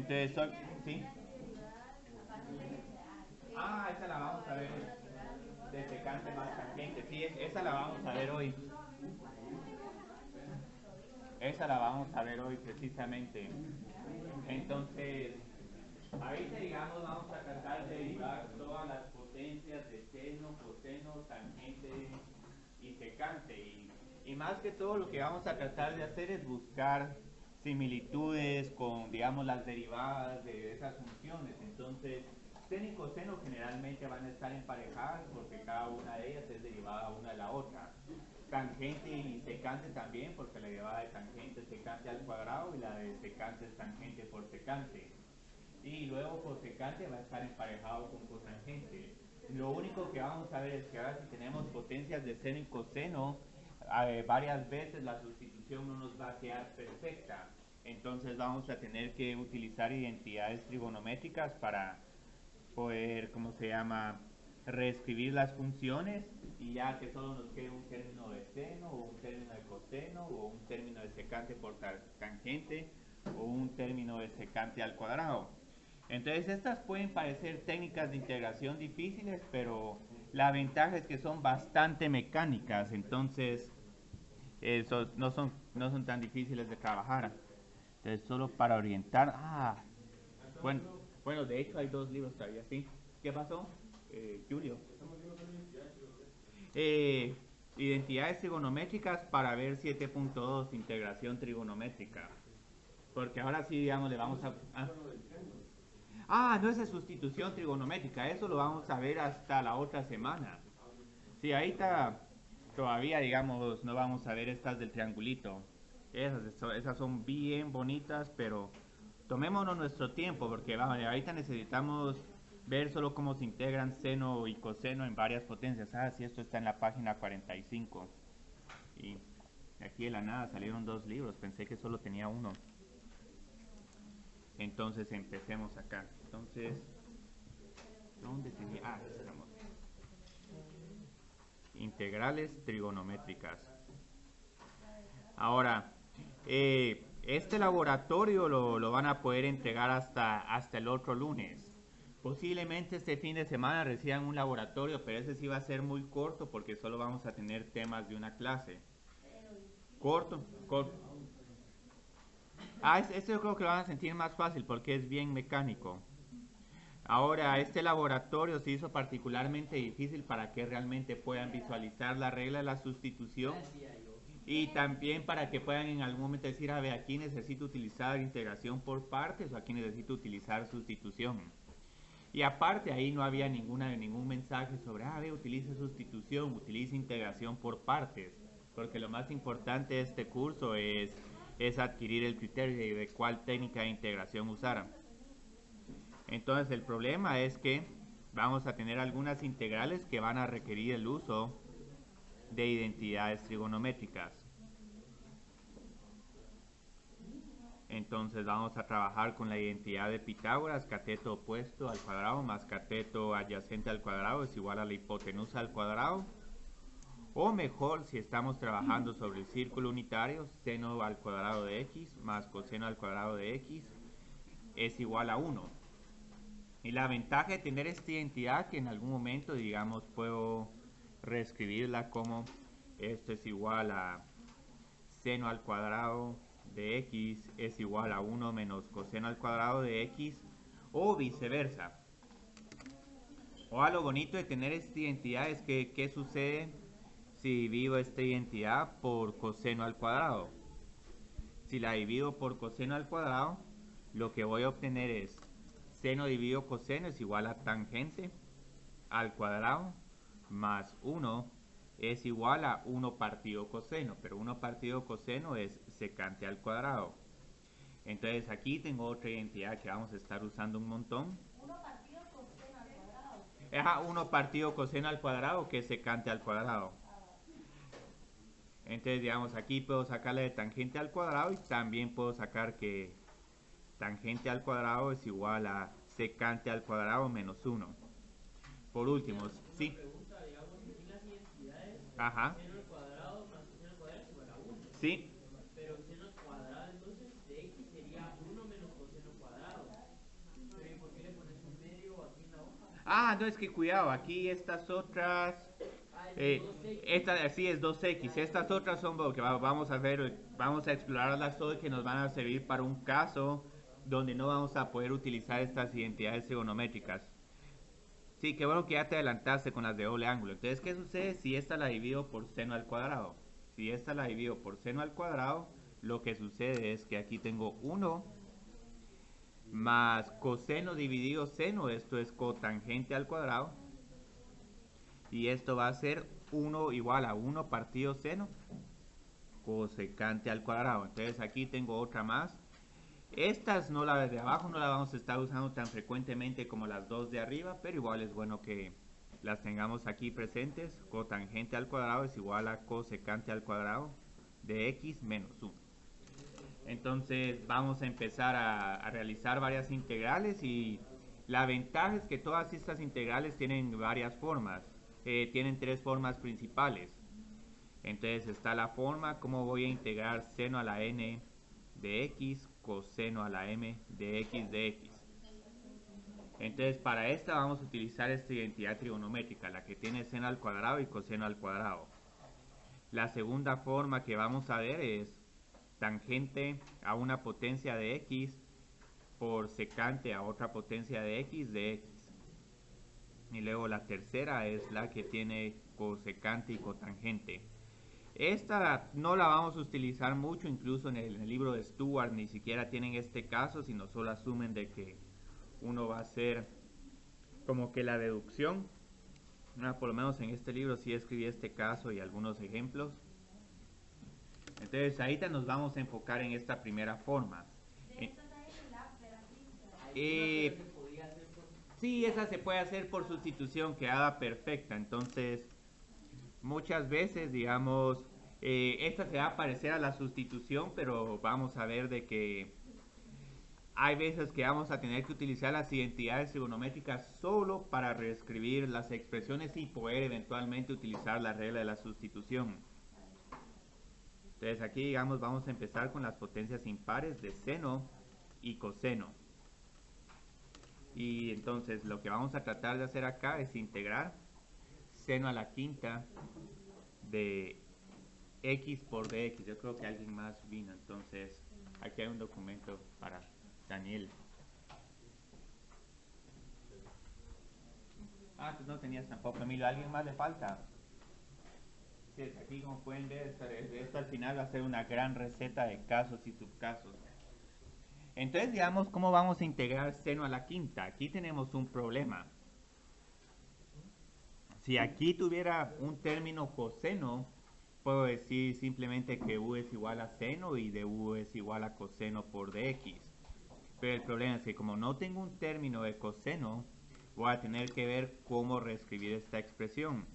Entonces, ¿sí? Ah, esa la vamos a ver de secante más tangente. Sí, esa la vamos a ver hoy. Esa la vamos a ver hoy precisamente. Entonces, ahorita digamos vamos a tratar de derivar todas las potencias de seno, coseno, tangente y secante. Y más que todo lo que vamos a tratar de hacer es buscar similitudes con, digamos, las derivadas de esas funciones. Entonces, seno y coseno generalmente van a estar emparejadas porque cada una de ellas es derivada una de la otra. Tangente y secante también, porque la derivada de tangente es secante al cuadrado y la de secante es tangente por secante. Y luego cosecante va a estar emparejado con cotangente. Lo único que vamos a ver es que ahora si tenemos potencias de seno y coseno, varias veces la sustitución no nos va a quedar perfecta. Entonces vamos a tener que utilizar identidades trigonométricas para poder, ¿cómo se llama?, reescribir las funciones y ya que solo nos quede un término de seno o un término de coseno o un término de secante por tangente o un término de secante al cuadrado. Entonces estas pueden parecer técnicas de integración difíciles, pero la ventaja es que son bastante mecánicas, entonces no son tan difíciles de trabajar. Entonces solo para orientar, bueno, bueno, de hecho hay dos libros todavía, ¿sí? ¿Qué pasó, Julio? Eh, Identidades trigonométricas para ver 7.2, integración trigonométrica. Porque ahora sí, digamos, le vamos no es de sustitución trigonométrica, eso lo vamos a ver hasta la otra semana. Sí, ahí está, todavía, digamos, no vamos a ver estas del triangulito. Esas son bien bonitas, pero tomémonos nuestro tiempo, porque vamos, ahorita necesitamos ver solo cómo se integran seno y coseno en varias potencias. Sí, esto está en la página 45. Y aquí de la nada salieron dos libros, pensé que solo tenía uno. Entonces empecemos acá. Entonces, ¿dónde tenía? Estamos. Integrales trigonométricas. Ahora, este laboratorio lo van a poder entregar hasta el otro lunes. Posiblemente este fin de semana reciban un laboratorio, pero ese sí va a ser muy corto porque solo vamos a tener temas de una clase. Corto, corto. Este yo creo que lo van a sentir más fácil porque es bien mecánico. Ahora, este laboratorio se hizo particularmente difícil para que realmente puedan visualizar la regla de la sustitución y también para que puedan en algún momento decir, a ver, aquí necesito utilizar integración por partes o aquí necesito utilizar sustitución. Y aparte ahí no había ningún mensaje sobre, utilice sustitución, utilice integración por partes, porque lo más importante de este curso es adquirir el criterio de cuál técnica de integración usar. Entonces el problema es que vamos a tener algunas integrales que van a requerir el uso de identidades trigonométricas. Entonces vamos a trabajar con la identidad de Pitágoras, cateto opuesto al cuadrado más cateto adyacente al cuadrado es igual a la hipotenusa al cuadrado. O mejor, si estamos trabajando sobre el círculo unitario, seno al cuadrado de x más coseno al cuadrado de x es igual a 1. Y la ventaja de tener esta identidad que en algún momento, digamos, puedo reescribirla como esto es igual a seno al cuadrado de x es igual a 1 menos coseno al cuadrado de x o viceversa. O lo bonito de tener esta identidad es que ¿qué sucede si divido esta identidad por coseno al cuadrado? Si la divido por coseno al cuadrado, lo que voy a obtener es seno dividido coseno es igual a tangente al cuadrado más 1 es igual a 1 partido coseno, pero 1 partido coseno es secante al cuadrado. Entonces aquí tengo otra identidad que vamos a estar usando un montón. 1 partido coseno al cuadrado. 1 partido coseno al cuadrado que es secante al cuadrado. Entonces digamos aquí puedo sacarle de tangente al cuadrado y también puedo sacar que tangente al cuadrado es igual a secante al cuadrado menos 1. Por último, sí. Pregunta, digamos, aquí las identidades, Ajá. seno al cuadrado más coseno al cuadrado es igual a 1. Sí. Pero seno al cuadrado entonces de x sería 1 menos coseno al cuadrado. Ah, no, es que cuidado, aquí estas otras... esta sí es 2x, estas otras son porque vamos a ver, vamos a explorarlas hoy que nos van a servir para un caso donde no vamos a poder utilizar estas identidades trigonométricas. Sí, qué bueno que ya te adelantaste con las de doble ángulo. Entonces, ¿qué sucede si esta la divido por seno al cuadrado? Si esta la divido por seno al cuadrado, lo que sucede es que aquí tengo 1 más coseno dividido seno, esto es cotangente al cuadrado. Y esto va a ser 1 igual a 1 partido seno cosecante al cuadrado. Entonces aquí tengo otra más. Estas no, las de abajo no las vamos a estar usando tan frecuentemente como las dos de arriba, pero igual es bueno que las tengamos aquí presentes. Cotangente al cuadrado es igual a cosecante al cuadrado de x menos 1. Entonces vamos a empezar a realizar varias integrales y la ventaja es que todas estas integrales tienen varias formas. Tienen tres formas principales. Entonces está la forma como voy a integrar seno a la n de x, coseno a la m de x de x. Entonces para esta vamos a utilizar esta identidad trigonométrica, la que tiene seno al cuadrado y coseno al cuadrado. La segunda forma que vamos a ver es tangente a una potencia de x por secante a otra potencia de x de x. Y luego la tercera es la que tiene cosecante y cotangente. Esta no la vamos a utilizar mucho, incluso en el libro de Stewart ni siquiera tienen este caso, sino solo asumen de que uno va a hacer como que la deducción. Por lo menos en este libro sí escribí este caso y algunos ejemplos. Entonces ahorita nos vamos a enfocar en esta primera forma. Sí, esa se puede hacer por sustitución, queda perfecta. Entonces, muchas veces, digamos, esta se va a parecer a la sustitución, pero vamos a ver de que hay veces que vamos a tener que utilizar las identidades trigonométricas solo para reescribir las expresiones y poder eventualmente utilizar la regla de la sustitución. Entonces aquí, digamos, vamos a empezar con las potencias impares de seno y coseno. Y entonces lo que vamos a tratar de hacer acá es integrar seno a la quinta de x por dx. Yo creo que alguien más vino, entonces aquí hay un documento para Daniel. Ah, tú no tenías tampoco, Emilio. ¿A alguien más le falta? Sí, aquí como pueden ver, esto al final va a ser una gran receta de casos y subcasos. Entonces, digamos, ¿cómo vamos a integrar seno a la quinta? Aquí tenemos un problema. Si aquí tuviera un término coseno, puedo decir simplemente que u es igual a seno y de u es igual a coseno por dx. Pero el problema es que como no tengo un término de coseno, voy a tener que ver cómo reescribir esta expresión.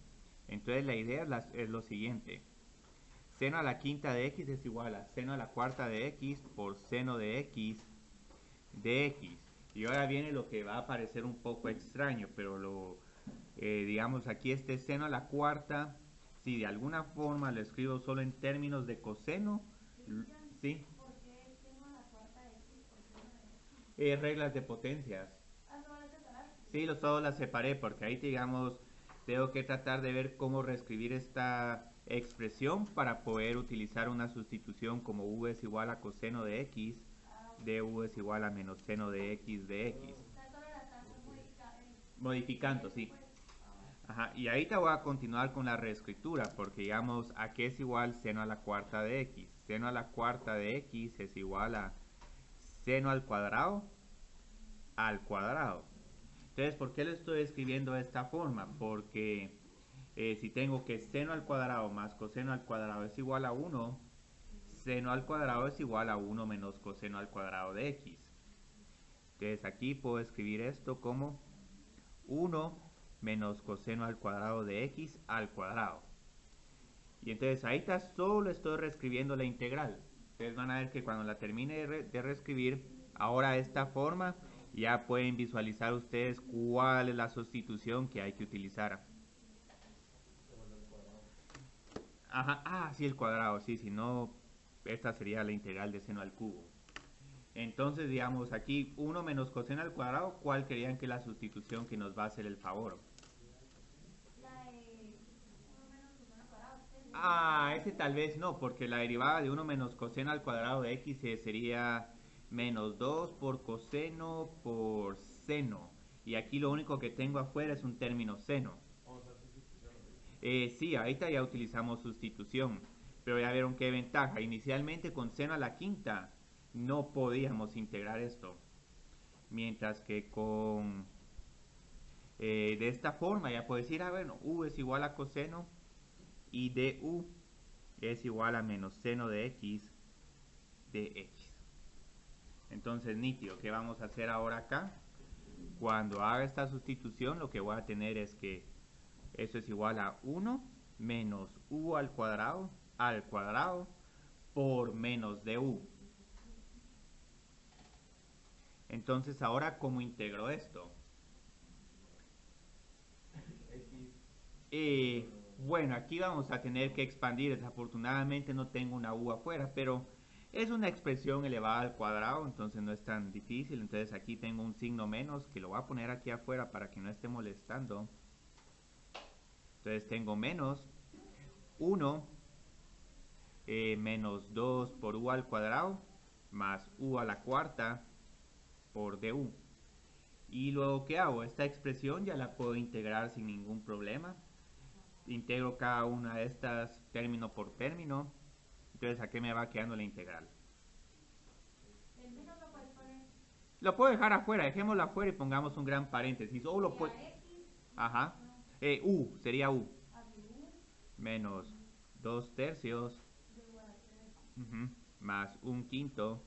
Entonces la idea es lo siguiente. Seno a la quinta de x es igual a seno a la cuarta de x por seno de x de x. Y ahora viene lo que va a parecer un poco extraño, pero digamos aquí este seno a la cuarta, si de alguna forma lo escribo solo en términos de coseno, ¿sí? ¿Por qué seno a la cuarta x por seno de x? Reglas de potencias. Ah, ¿no van a separar? Sí, todos las separé porque ahí, digamos, tengo que tratar de ver cómo reescribir esta expresión para poder utilizar una sustitución como u es igual a coseno de x, de u es igual a menos seno de x de x. O sea, solo la estás Modificando, sí. Ajá, y ahorita voy a continuar con la reescritura porque digamos, ¿a qué es igual seno a la cuarta de x? Seno a la cuarta de x es igual a seno al cuadrado. Entonces, ¿por qué lo estoy escribiendo de esta forma? Porque si tengo que seno al cuadrado más coseno al cuadrado es igual a 1, seno al cuadrado es igual a 1 menos coseno al cuadrado de x. Entonces aquí puedo escribir esto como 1 menos coseno al cuadrado de x al cuadrado. Y entonces ahí está, solo estoy reescribiendo la integral. Ustedes van a ver que cuando la termine de reescribir, ahora esta forma, ya pueden visualizar ustedes cuál es la sustitución que hay que utilizar. Ajá, sí, el cuadrado, sí, si no, esta sería la integral de seno al cubo. Entonces, digamos, aquí 1 menos coseno al cuadrado, ¿cuál creían que es la sustitución que nos va a hacer el favor? La de 1 menos coseno al cuadrado, seno. Ah, ese tal vez no, porque la derivada de 1 menos coseno al cuadrado de x sería menos 2 por coseno por seno. Y aquí lo único que tengo afuera es un término seno. Sí, ahorita ya utilizamos sustitución, pero ya vieron qué ventaja. Inicialmente con seno a la quinta no podíamos integrar esto, mientras que con de esta forma ya puedo decir, bueno, u es igual a coseno y du es igual a menos seno de x de x. Entonces, nítido, ¿qué vamos a hacer ahora acá? Cuando haga esta sustitución, lo que voy a tener es que eso es igual a 1 menos u al cuadrado por menos du. Entonces, ahora, ¿cómo integro esto? Bueno, aquí vamos a tener que expandir. Desafortunadamente no tengo una u afuera, pero es una expresión elevada al cuadrado, entonces no es tan difícil. Entonces aquí tengo un signo menos que lo voy a poner aquí afuera para que no esté molestando. Entonces tengo menos 1 menos 2 por u al cuadrado más u a la cuarta por du. Y luego, ¿qué hago? Esta expresión ya la puedo integrar sin ningún problema. Integro cada una de estas término por término. Entonces, ¿a qué me va quedando la integral? El menos lo puedes poner. Lo puedo dejar afuera, dejémoslo afuera y pongamos un gran paréntesis. O lo puedo... X. Ajá. No. U, sería U. Así, U. Menos 2 tercios De igual a 3. más un quinto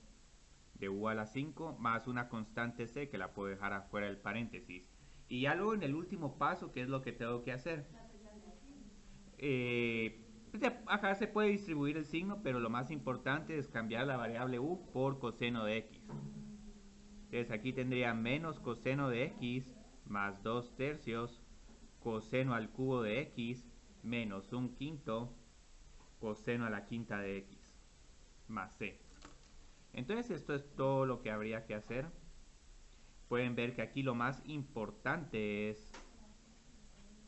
de u a la 5 más una constante c que la puedo dejar afuera del paréntesis. Y ya luego en el último paso, ¿qué es lo que tengo que hacer? Acá se puede distribuir el signo, pero lo más importante es cambiar la variable u por coseno de x. Entonces aquí tendría menos coseno de x más 2 tercios coseno al cubo de x menos un quinto coseno a la quinta de x más c. Entonces esto es todo lo que habría que hacer. Pueden ver que aquí lo más importante es...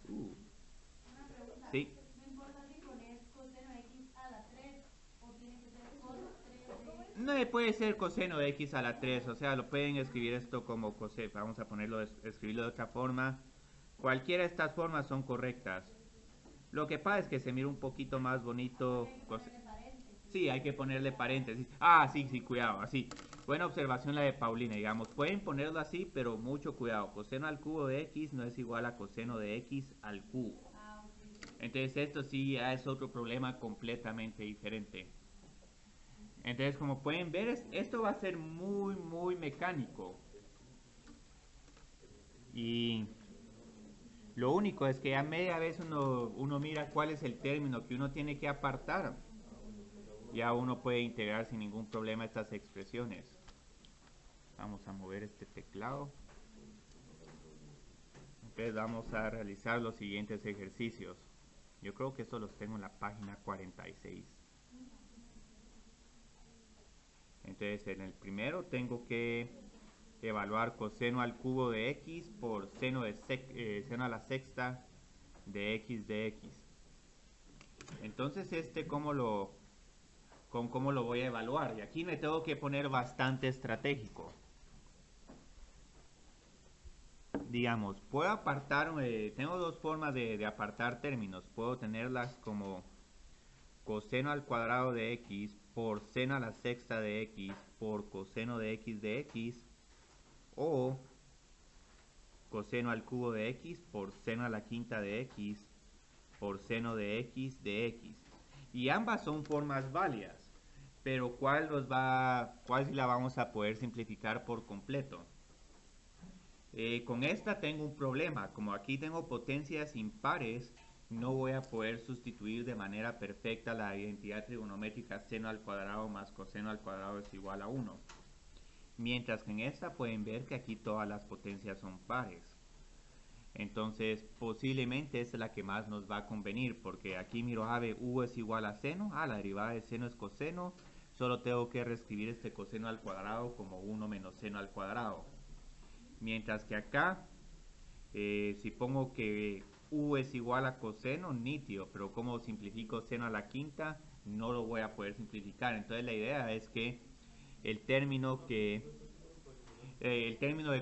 Una pregunta. sí. No importa si pones coseno de X a la 3 o tiene que ser cos 3 de... No puede ser coseno de x a la 3, o sea, lo pueden escribir esto como coseno. Vamos a ponerlo, escribirlo de otra forma. Cualquiera de estas formas son correctas. Lo que pasa es que se mira un poquito más bonito. Sí, hay que ponerle paréntesis. Ah, sí, sí, cuidado, así. Buena observación la de Paulina, digamos. Pueden ponerlo así, pero mucho cuidado. Coseno al cubo de x no es igual a coseno de x al cubo. Entonces esto sí ya es otro problema completamente diferente. Entonces, como pueden ver, esto va a ser muy, muy mecánico. Y lo único es que a media vez uno mira cuál es el término que uno tiene que apartar. Ya uno puede integrar sin ningún problema estas expresiones. Vamos a mover este teclado. Entonces vamos a realizar los siguientes ejercicios. Yo creo que estos los tengo en la página 46. Entonces en el primero tengo que evaluar coseno al cubo de x por seno a la sexta de x de x. Entonces ¿cómo lo voy a evaluar? Y aquí me tengo que poner bastante estratégico. Digamos, puedo apartar, tengo dos formas de apartar términos. Puedo tenerlas como coseno al cuadrado de x por seno a la sexta de x por coseno de x o coseno al cubo de x por seno a la quinta de x por seno de x. Y ambas son formas válidas, pero ¿cuál sí la vamos a poder simplificar por completo? Con esta tengo un problema. Como aquí tengo potencias impares, no voy a poder sustituir de manera perfecta la identidad trigonométrica seno al cuadrado más coseno al cuadrado es igual a 1. Mientras que en esta pueden ver que aquí todas las potencias son pares. Entonces posiblemente esta es la que más nos va a convenir, porque aquí miro, u es igual a seno, la derivada de seno es coseno, solo tengo que reescribir este coseno al cuadrado como 1 menos seno al cuadrado. Mientras que acá, si pongo que u es igual a coseno, nítido, pero como simplifico seno a la quinta, no lo voy a poder simplificar. Entonces la idea es que el término de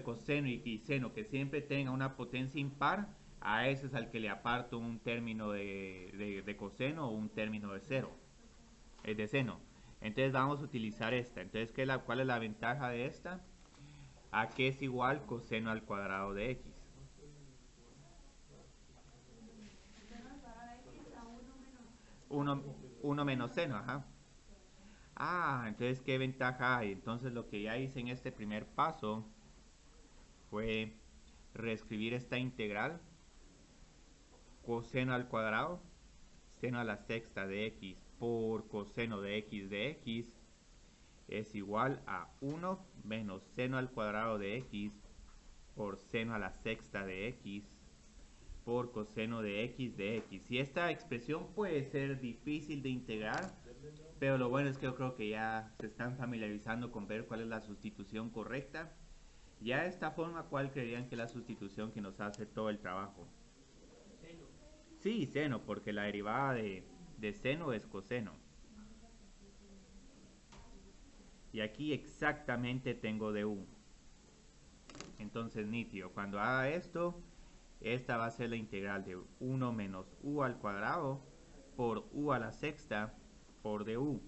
coseno y seno que siempre tenga una potencia impar, a ese es al que le aparto un término de coseno o un término de seno. Entonces vamos a utilizar esta. Entonces, ¿cuál es la ventaja de esta? A que es igual coseno al cuadrado de x. Uno menos seno, ajá. Entonces, ¿qué ventaja hay? Entonces, lo que ya hice en este primer paso fue reescribir esta integral. Coseno al cuadrado, seno a la sexta de x por coseno de x es igual a 1 menos seno al cuadrado de x por seno a la sexta de x por coseno de x. Y esta expresión puede ser difícil de integrar, pero lo bueno es que yo creo que ya se están familiarizando con ver cuál es la sustitución correcta. Ya de esta forma, ¿cuál creerían que es la sustitución que nos hace todo el trabajo? Seno. Sí, seno, porque la derivada de seno es coseno. Y aquí exactamente tengo de u. Entonces, nítido, cuando haga esto, esta va a ser la integral de 1 menos u al cuadrado por u a la sexta por du.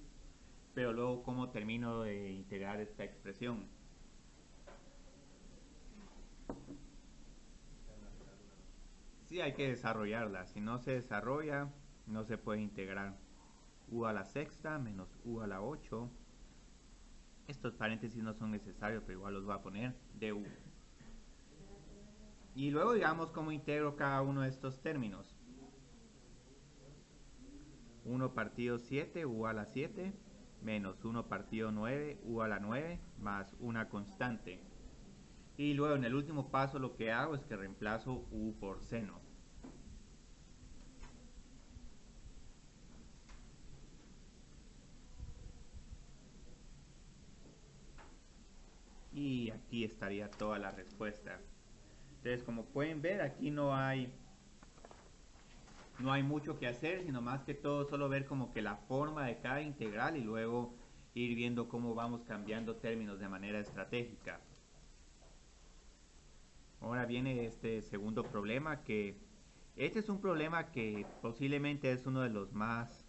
Pero luego, ¿cómo termino de integrar esta expresión? Sí, hay que desarrollarla. Si no se desarrolla, no se puede integrar. U a la sexta menos u a la 8. Estos paréntesis no son necesarios, pero igual los voy a poner. Du. Y luego digamos cómo integro cada uno de estos términos. 1 partido 7, u a la 7, menos 1 partido 9, u a la 9, más una constante. Y luego en el último paso lo que hago es que reemplazo u por seno. Y aquí estaría toda la respuesta. Entonces, como pueden ver, aquí no hay mucho que hacer, sino más que todo solo ver como que la forma de cada integral y luego ir viendo cómo vamos cambiando términos de manera estratégica. Ahora viene este segundo problema, que este es un problema que posiblemente es uno de los más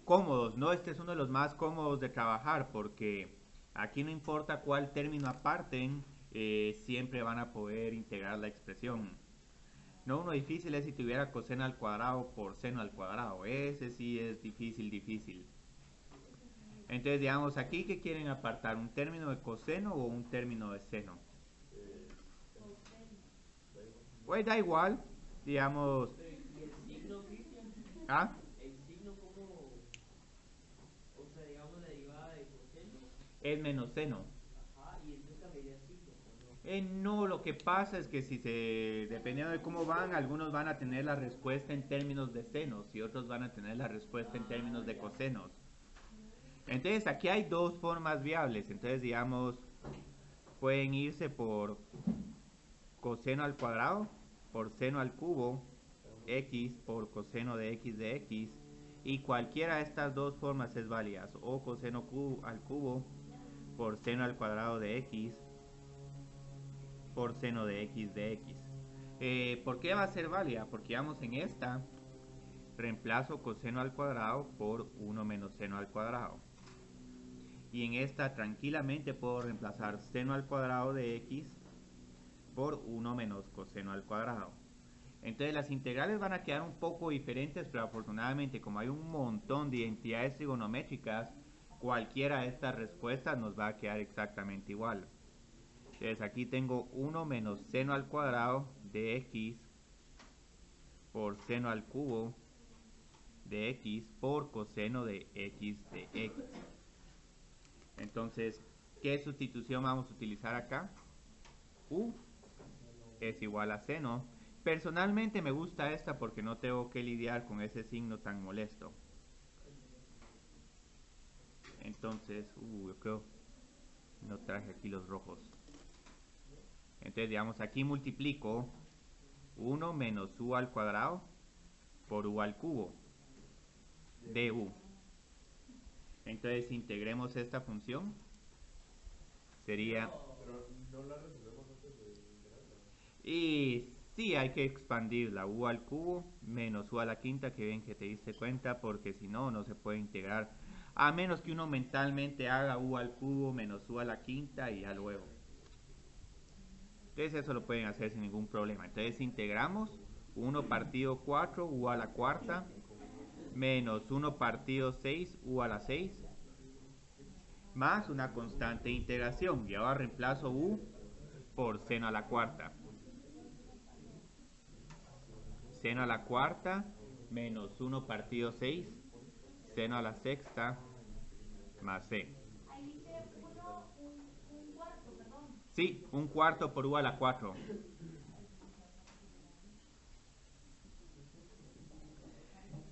cómodos, ¿no? Este es uno de los más cómodos de trabajar porque aquí no importa cuál término aparten, siempre van a poder integrar la expresión. No, uno difícil es si tuviera coseno al cuadrado por seno al cuadrado. Ese sí es difícil. Entonces, digamos, aquí, ¿qué quieren apartar? ¿Un término de coseno o un término de seno? Pues da igual, digamos. ¿Y el signo, Cristian? ¿Ah? ¿El signo cómo? O sea, digamos la derivada de coseno. Es menos seno. Ajá, y entonces cambiaría signo, ¿o no? No, lo que pasa es que dependiendo de cómo van, algunos van a tener la respuesta en términos de senos y otros van a tener la respuesta en términos de cosenos. Entonces aquí hay dos formas viables. Entonces digamos, pueden irse por coseno al cuadrado, por seno al cubo, x por coseno de x, y cualquiera de estas dos formas es válida, o coseno al cubo por seno al cuadrado de x por seno de x. ¿Por qué va a ser válida? Porque vamos en esta, reemplazo coseno al cuadrado por 1 menos seno al cuadrado. Y en esta tranquilamente puedo reemplazar seno al cuadrado de x por 1 menos coseno al cuadrado. Entonces las integrales van a quedar un poco diferentes, pero afortunadamente como hay un montón de identidades trigonométricas, cualquiera de estas respuestas nos va a quedar exactamente igual. Entonces aquí tengo 1 menos seno al cuadrado de x por seno al cubo de x por coseno de x. Entonces, ¿qué sustitución vamos a utilizar acá? U es igual a seno. Personalmente me gusta esta porque no tengo que lidiar con ese signo tan molesto. Entonces, yo creo, no traje aquí los rojos. Entonces, digamos, aquí multiplico 1 menos u al cuadrado por u al cubo de u. Entonces, integremos esta función. Sería... Pero no la resolvemos antes de integrarla. Y sí, hay que expandir la u al cubo menos u a la quinta, que bien que te diste cuenta, porque si no, no se puede integrar. A menos que uno mentalmente haga u al cubo menos u a la quinta y ya luego. Entonces eso lo pueden hacer sin ningún problema. Entonces integramos 1 partido 4 u a la cuarta menos 1 partido 6 u a la 6 más una constante de integración. Y ahora reemplazo u por seno a la cuarta. Seno a la cuarta menos 1 partido 6 seno a la sexta más c. Ahí dice un cuarto, perdón. Sí, 1/4 por u a la 4.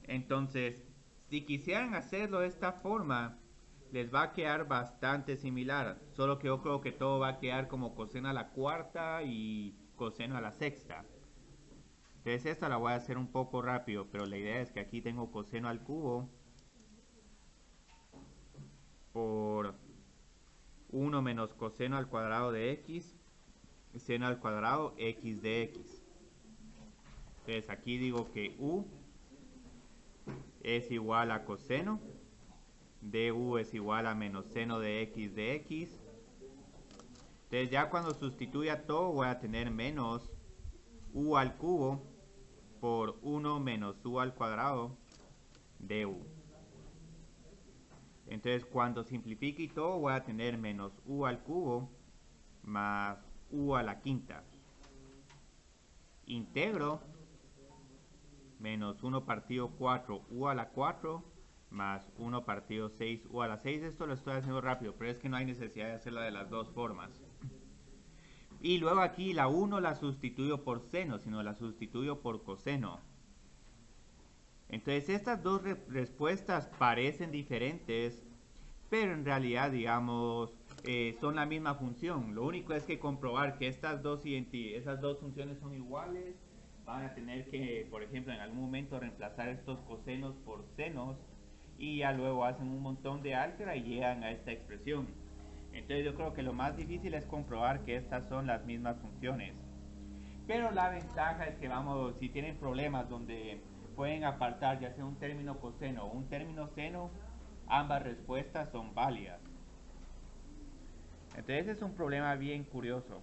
Entonces, si quisieran hacerlo de esta forma, les va a quedar bastante similar. Solo que yo creo que todo va a quedar como coseno a la cuarta y coseno a la sexta. Entonces esta la voy a hacer un poco rápido, pero la idea es que aquí tengo coseno al cubo por 1 menos coseno al cuadrado de x, seno al cuadrado x de x. Entonces aquí digo que u es igual a coseno de u es igual a menos seno de x de x. Entonces ya cuando sustituya todo voy a tener menos u al cubo por 1 menos u al cuadrado de u. Entonces cuando simplifique todo voy a tener menos u al cubo más u a la quinta. Integro menos 1 partido 4 u a la 4 más 1 partido 6 u a la 6. Esto lo estoy haciendo rápido, pero es que no hay necesidad de hacerla de las dos formas. Y luego aquí la 1 la sustituyo por seno, sino la sustituyo por coseno. Entonces estas dos respuestas parecen diferentes, pero en realidad, digamos, son la misma función. Lo único es que comprobar que esas dos funciones son iguales. Van a tener que, por ejemplo, en algún momento reemplazar estos cosenos por senos y ya luego hacen un montón de álgebra y llegan a esta expresión. Entonces yo creo que lo más difícil es comprobar que estas son las mismas funciones. Pero la ventaja es que, vamos, si tienen problemas donde pueden apartar ya sea un término coseno o un término seno, ambas respuestas son válidas. Entonces es un problema bien curioso.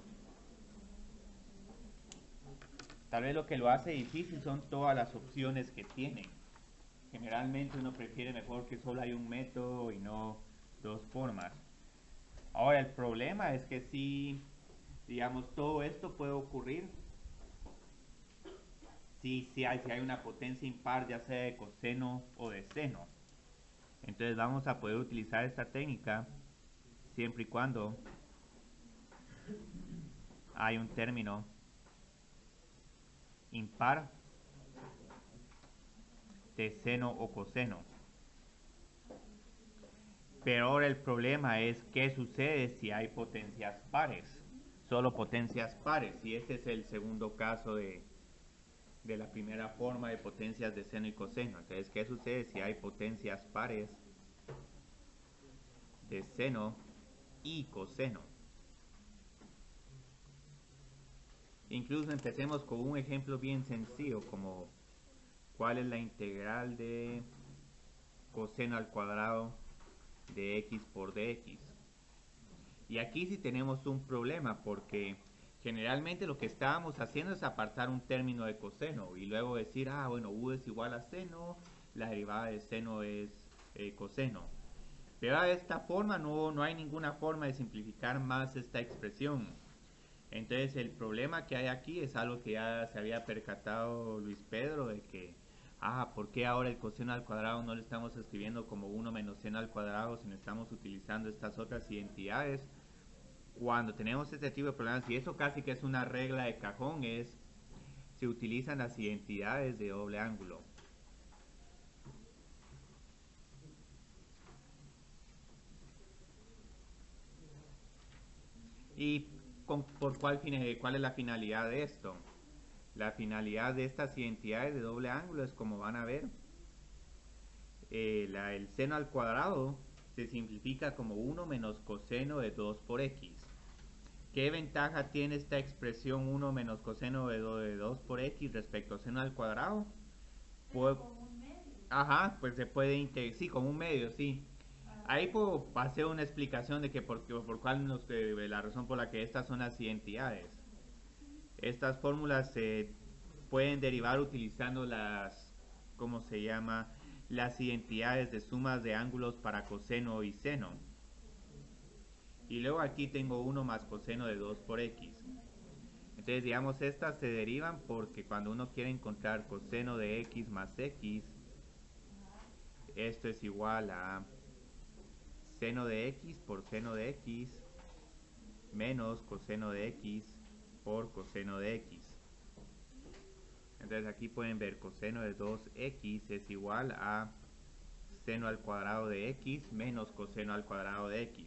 Tal vez lo que lo hace difícil son todas las opciones que tienen. Generalmente uno prefiere mejor que solo hay un método y no dos formas. Ahora el problema es que si, digamos, todo esto puede ocurrir si hay una potencia impar, ya sea de coseno o de seno. Entonces vamos a poder utilizar esta técnica siempre y cuando hay un término impar de seno o coseno. Pero ahora el problema es qué sucede si hay potencias pares, solo potencias pares, y este es el segundo caso de la primera forma de potencias de seno y coseno. Entonces, ¿qué sucede si hay potencias pares de seno y coseno? Incluso empecemos con un ejemplo bien sencillo, como ¿cuál es la integral de coseno al cuadrado de x por dx? Y aquí sí tenemos un problema, porque generalmente lo que estábamos haciendo es apartar un término de coseno y luego decir, bueno, u es igual a seno, la derivada de seno es coseno. Pero de esta forma no hay ninguna forma de simplificar más esta expresión. Entonces el problema que hay aquí es algo que ya se había percatado Luis Pedro, de que, ¿por qué ahora el coseno al cuadrado no lo estamos escribiendo como 1 menos seno al cuadrado, sino estamos utilizando estas otras identidades? Cuando tenemos este tipo de problemas, y eso casi que es una regla de cajón, se utilizan las identidades de doble ángulo. ¿Y cuál es la finalidad de esto? La finalidad de estas identidades de doble ángulo es, como van a ver, el seno al cuadrado se simplifica como 1 menos coseno de 2 por x. ¿Qué ventaja tiene esta expresión 1 menos coseno de 2 por x respecto al seno al cuadrado? Pero con un medio. Ajá, pues se puede integrar, sí, con un medio, sí. Ahí puedo hacer una explicación de que por cuál la razón por la que estas son las identidades. Estas fórmulas se pueden derivar utilizando las, ¿cómo se llama? Las identidades de sumas de ángulos para coseno y seno. Y luego aquí tengo 1 más coseno de 2 por x. Entonces, digamos, estas se derivan porque cuando uno quiere encontrar coseno de x más x, esto es igual a seno de x por seno de x menos coseno de x por coseno de x. Entonces aquí pueden ver coseno de 2x es igual a seno al cuadrado de x menos coseno al cuadrado de x.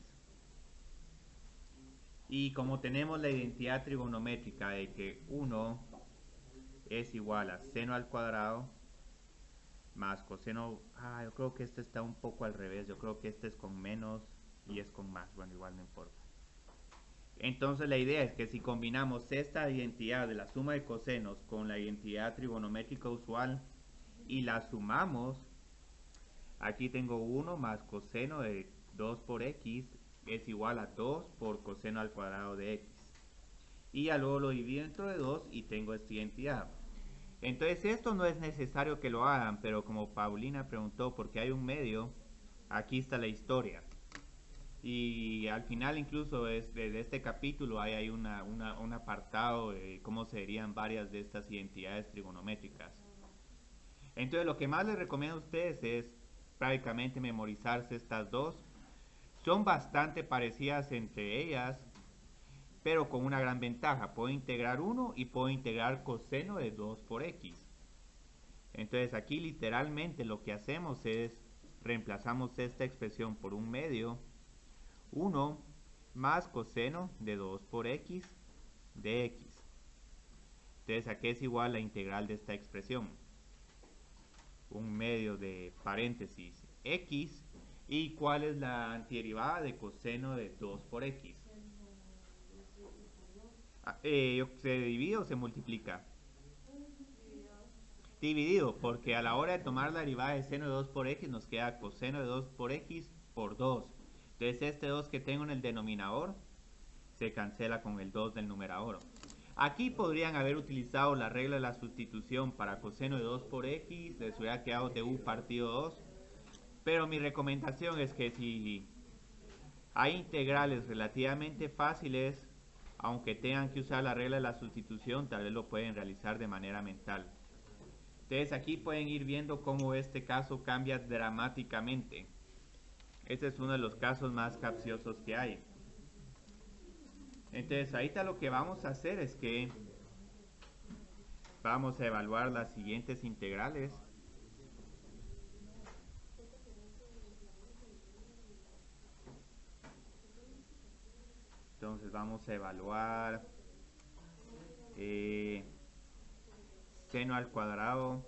Y como tenemos la identidad trigonométrica de que 1 es igual a seno al cuadrado más coseno, yo creo que este está un poco al revés, yo creo que este es con menos y es con más, bueno, igual no importa. Entonces la idea es que si combinamos esta identidad de la suma de cosenos con la identidad trigonométrica usual y la sumamos, aquí tengo 1 más coseno de 2 por x es igual a 2 por coseno al cuadrado de x. Y ya luego lo divido entre 2 y tengo esta identidad. Entonces esto no es necesario que lo hagan, pero como Paulina preguntó por qué hay un medio, aquí está la historia. Y al final incluso de este capítulo hay un apartado de cómo se verían varias de estas identidades trigonométricas. Entonces lo que más les recomiendo a ustedes es prácticamente memorizarse estas dos. Son bastante parecidas entre ellas, pero con una gran ventaja. Puedo integrar 1 y puedo integrar coseno de 2 por x. Entonces aquí literalmente lo que hacemos es reemplazamos esta expresión por un medio, 1 más coseno de 2 por x de x. Entonces aquí es igual la integral de esta expresión. Un medio de paréntesis x. ¿Y cuál es la antiderivada de coseno de 2 por x? ¿Se divide o se multiplica? Dividido, porque a la hora de tomar la derivada de seno de 2 por x nos queda coseno de 2 por x por 2. Entonces este 2 que tengo en el denominador se cancela con el 2 del numerador. Aquí podrían haber utilizado la regla de la sustitución para coseno de 2 por x, les hubiera quedado de u partido 2. Pero mi recomendación es que si hay integrales relativamente fáciles, aunque tengan que usar la regla de la sustitución, tal vez lo pueden realizar de manera mental. Entonces aquí pueden ir viendo cómo este caso cambia dramáticamente. Este es uno de los casos más capciosos que hay. Entonces ahorita lo que vamos a hacer es que vamos a evaluar las siguientes integrales. Entonces vamos a evaluar seno al cuadrado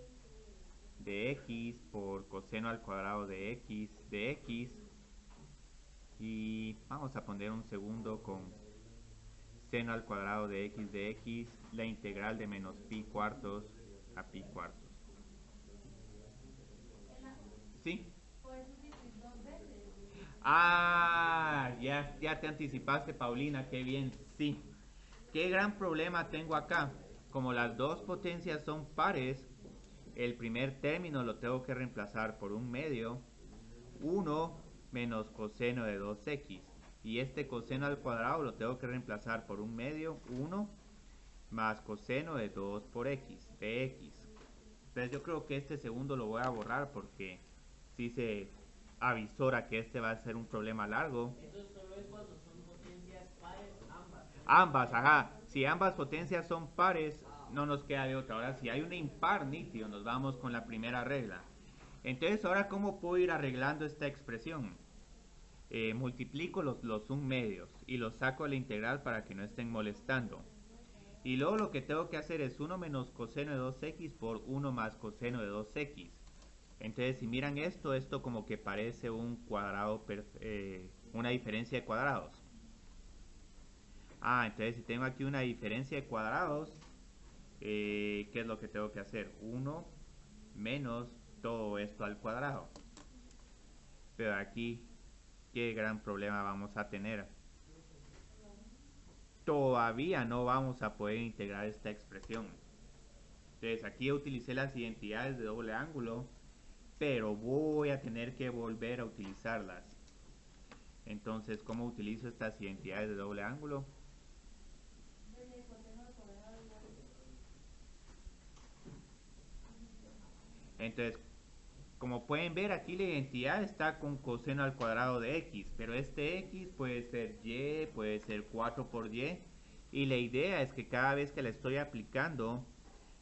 de x por coseno al cuadrado de x y vamos a poner un segundo con seno al cuadrado de x, la integral de menos pi cuartos a pi cuartos. ¿Sí? Puedes sustituir 2 veces. Ya te anticipaste, Paulina, qué bien, sí. ¿Qué gran problema tengo acá? Como las dos potencias son pares, el primer término lo tengo que reemplazar por un medio, 1 menos coseno de 2x. Y este coseno al cuadrado lo tengo que reemplazar por un medio, 1 más coseno de 2 por x, de x. Entonces yo creo que este segundo lo voy a borrar porque sí se avisora que este va a ser un problema largo. Eso solo es cuando son potencias pares ambas. Ambas, ajá. Si ambas potencias son pares, no nos queda de otra. Ahora, si hay una impar, nítido, nos vamos con la primera regla. Entonces, ahora, ¿cómo puedo ir arreglando esta expresión? multiplico los 1 medios y los saco de la integral para que no estén molestando. Y luego lo que tengo que hacer es 1 menos coseno de 2x por 1 más coseno de 2x. Entonces, si miran esto como que parece un cuadrado, una diferencia de cuadrados. Entonces si tengo aquí una diferencia de cuadrados, ¿qué es lo que tengo que hacer? 1 menos todo esto al cuadrado. Pero aquí, ¿qué gran problema vamos a tener? Todavía no vamos a poder integrar esta expresión. Entonces aquí utilicé las identidades de doble ángulo, pero voy a tener que volver a utilizarlas. Entonces, ¿cómo utilizo estas identidades de doble ángulo? Entonces, como pueden ver, aquí la identidad está con coseno al cuadrado de x, pero este x puede ser y, puede ser 4 por y, y la idea es que cada vez que le estoy aplicando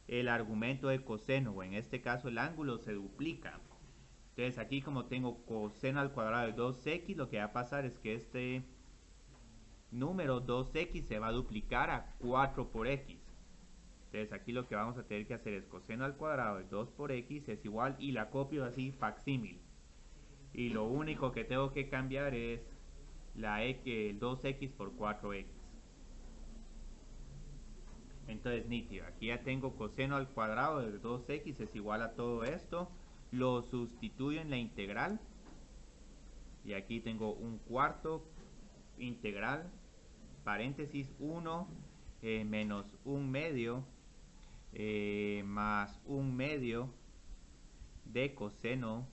el argumento de coseno, o en este caso el ángulo, se duplica. Entonces aquí, como tengo coseno al cuadrado de 2x, lo que va a pasar es que este número 2x se va a duplicar a 4 por x. Entonces aquí lo que vamos a tener que hacer es coseno al cuadrado de 2 por x es igual, y la copio así facsímil. Y lo único que tengo que cambiar es el 2x por 4x. Entonces nítido, aquí ya tengo coseno al cuadrado de 2x es igual a todo esto. Lo sustituyo en la integral. Y aquí tengo un cuarto integral, paréntesis 1 menos 1 medio más 1 medio de coseno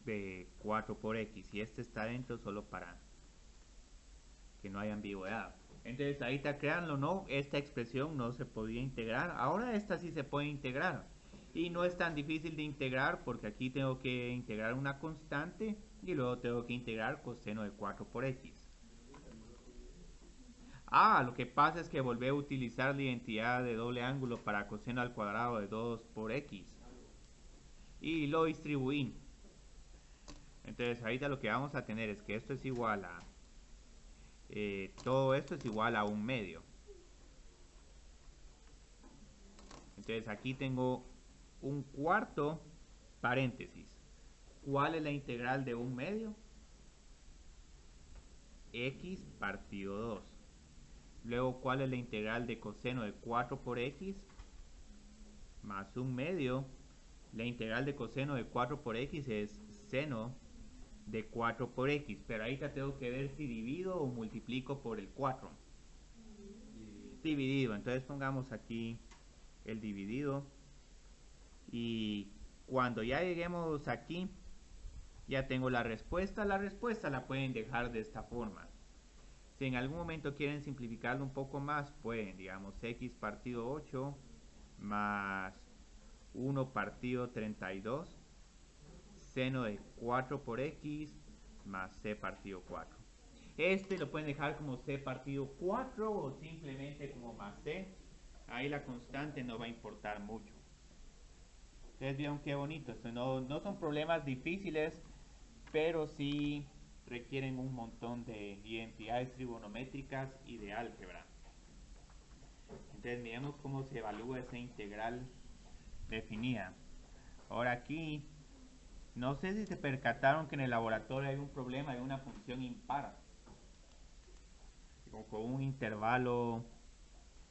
de 4 por x. Y este está dentro solo para que no haya ambigüedad. Entonces ahorita, créanlo o no, esta expresión no se podía integrar. Ahora esta sí se puede integrar. Y no es tan difícil de integrar porque aquí tengo que integrar una constante y luego tengo que integrar coseno de 4 por x. Lo que pasa es que volví a utilizar la identidad de doble ángulo para coseno al cuadrado de 2 por x. Y lo distribuí. Entonces ahorita lo que vamos a tener es que esto es igual a... todo esto es igual a 1 medio. Entonces aquí tengo un cuarto paréntesis. ¿Cuál es la integral de 1 medio? X partido 2. Luego, ¿cuál es la integral de coseno de 4 por x? Más 1 medio. La integral de coseno de 4 por x es seno de 4 por x. Pero ahorita tengo que ver si divido o multiplico por el 4. Dividido. Entonces pongamos aquí el dividido. Y cuando ya lleguemos aquí, ya tengo la respuesta. La respuesta la pueden dejar de esta forma. Si en algún momento quieren simplificarlo un poco más, pueden, digamos, x partido 8 más 1 partido 32, seno de 4 por x más c partido 4. Este lo pueden dejar como c partido 4 o simplemente como más c. Ahí la constante no va a importar mucho. Ustedes vieron qué bonito. Esto no son problemas difíciles, pero sí requieren un montón de identidades trigonométricas y de álgebra. Entonces miremos cómo se evalúa esa integral definida. Ahora aquí, no sé si se percataron que en el laboratorio hay un problema de una función impar, con un intervalo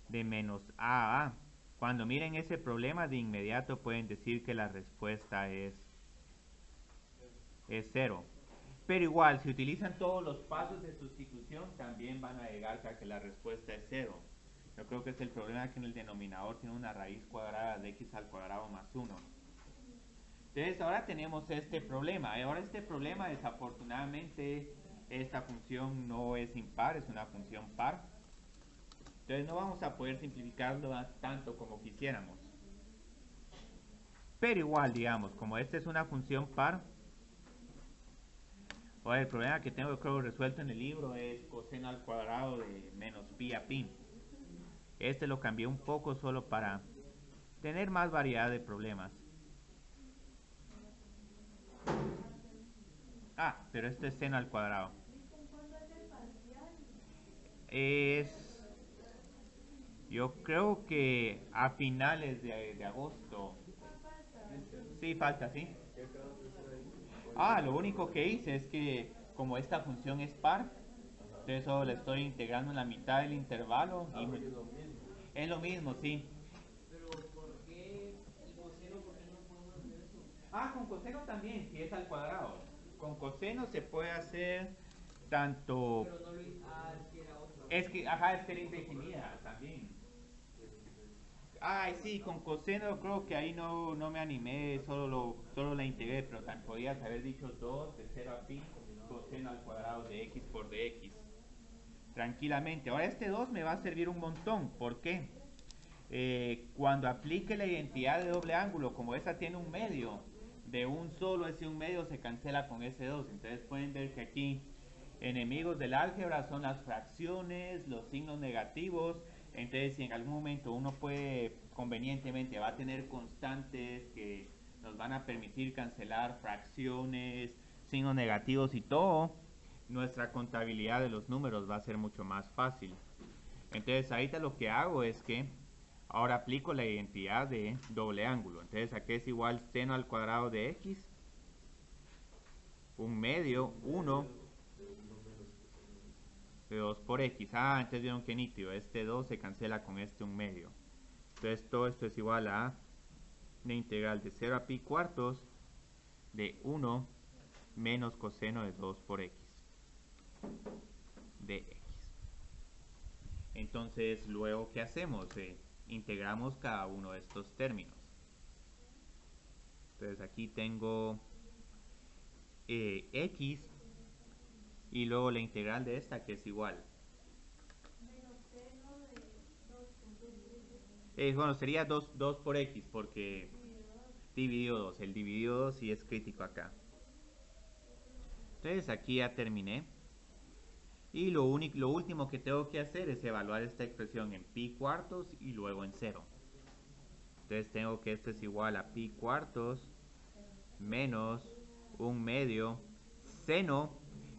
de menos a a. Cuando miren ese problema, de inmediato pueden decir que la respuesta es 0. Pero igual, si utilizan todos los pasos de sustitución, también van a llegar a que la respuesta es 0. Yo creo que es el problema que en el denominador tiene una raíz cuadrada de x al cuadrado más 1. Entonces ahora tenemos este problema. Ahora este problema, desafortunadamente, esta función no es impar, es una función par. Entonces no vamos a poder simplificarlo tanto como quisiéramos. Pero igual, digamos, como esta es una función par, ahora el problema que tengo, creo, resuelto en el libro es coseno al cuadrado de menos pi a pi. Este lo cambié un poco solo para tener más variedad de problemas. Ah, pero esto es seno al cuadrado. ¿Cuándo es el parcial? Es, yo creo que a finales de agosto. Ah, falta. Sí, falta, ¿sí? ¿Qué acabas de hacer ahí? Ah, lo único que hice es que como esta función es par, entonces solo le estoy integrando en la mitad del intervalo Ah, y porque es lo mismo. es lo mismo, sí. Pero ¿por qué el coseno? ¿Por qué no podemos hacer eso? Ah, con coseno también, si es al cuadrado. Con coseno se puede hacer tanto... Pero no lo hice. Ah, es que era otra. Es que, ajá, es que era indefinida también. Ay, sí, con coseno creo que ahí no me animé, solo la integré, pero también podías haber dicho 2 de 0 a pi coseno al cuadrado de x por dx. Tranquilamente. Ahora este 2 me va a servir un montón. ¿Por qué? Cuando aplique la identidad de doble ángulo, como esa tiene un medio, de un solo ese un medio se cancela con ese 2. Entonces pueden ver que aquí enemigos del álgebra son las fracciones, los signos negativos. Entonces si en algún momento uno puede convenientemente va a tener constantes que nos van a permitir cancelar fracciones, signos negativos y todo, nuestra contabilidad de los números va a ser mucho más fácil. Entonces ahorita lo que hago es que ahora aplico la identidad de doble ángulo. Entonces aquí es igual seno al cuadrado de x, un medio, 1 de 2 por x. Ah, entonces vieron que nítido, este 2 se cancela con este un medio. Entonces todo esto es igual a la integral de 0 a pi cuartos de 1 menos coseno de 2 por x de x. Entonces, luego, ¿qué hacemos? Integramos cada uno de estos términos. Entonces, aquí tengo x y luego la integral de esta que es igual. Menos seno de 2 por 2 por x. Bueno, sería 2 por x porque dividido 2. El dividido 2 sí es crítico acá. Entonces, aquí ya terminé. Y lo último que tengo que hacer es evaluar esta expresión en pi cuartos y luego en 0. Entonces tengo que esto es igual a pi cuartos menos un medio seno,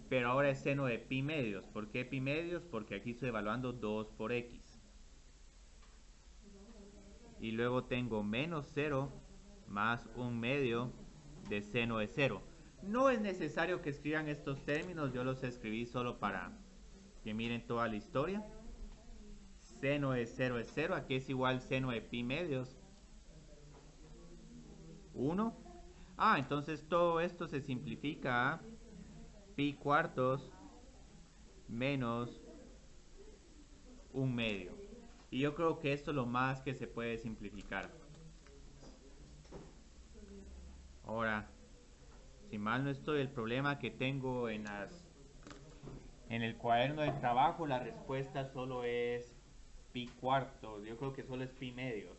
pero ahora es seno de pi medios. ¿Por qué pi medios? Porque aquí estoy evaluando 2 por x. Y luego tengo menos 0 más un medio de seno de 0. No es necesario que escriban estos términos, yo los escribí solo para que miren toda la historia. Seno de 0 es 0, aquí es igual seno de pi medios 1. Ah, entonces todo esto se simplifica a pi cuartos menos un medio. Y yo creo que esto es lo más que se puede simplificar. Ahora, si mal no estoy, el problema que tengo en el cuaderno de trabajo, la respuesta solo es pi cuartos. Yo creo que solo es pi medios.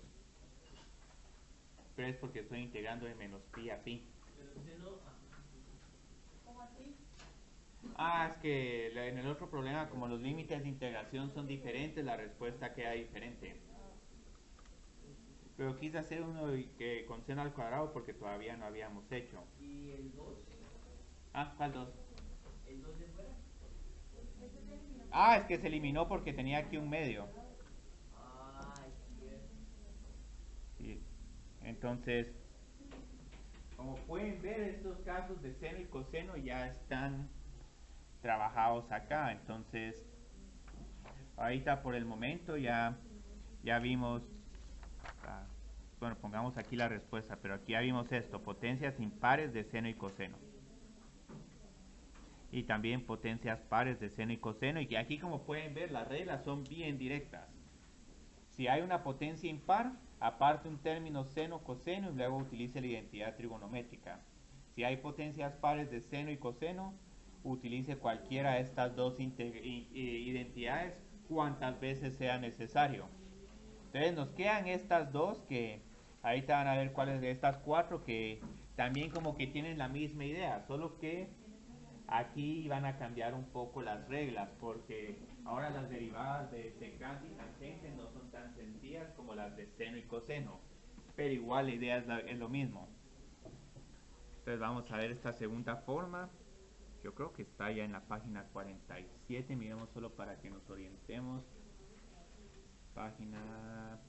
Pero es porque estoy integrando de menos pi a pi. Pero seno. ¿Cómo así? Ah, es que en el otro problema, como los límites de integración son diferentes, la respuesta queda diferente. Pero quise hacer uno que con seno al cuadrado porque todavía no habíamos hecho. ¿Y el 2? Ah, ¿cuál 2? ¿El 2 de fuera? Ese se eliminó. Ah, es que se eliminó porque tenía aquí un medio. Ah, es cierto. Sí. Entonces, como pueden ver, estos casos de seno y coseno ya están trabajados acá. Entonces, ahorita por el momento ya vimos, bueno, pongamos aquí la respuesta, pero aquí ya vimos esto, potencias impares de seno y coseno. Y también potencias pares de seno y coseno, y que aquí como pueden ver las reglas son bien directas. Si hay una potencia impar, aparte un término seno, coseno y luego utilice la identidad trigonométrica. Si hay potencias pares de seno y coseno, utilice cualquiera de estas dos identidades cuantas veces sea necesario. Entonces nos quedan estas dos que ahorita van a ver cuáles de estas cuatro que también como que tienen la misma idea, solo que aquí van a cambiar un poco las reglas porque ahora las derivadas de secante y tangente no son tan sencillas como las de seno y coseno, pero igual la idea es lo mismo. Entonces vamos a ver esta segunda forma. Yo creo que está ya en la página 47, miremos solo para que nos orientemos. Página...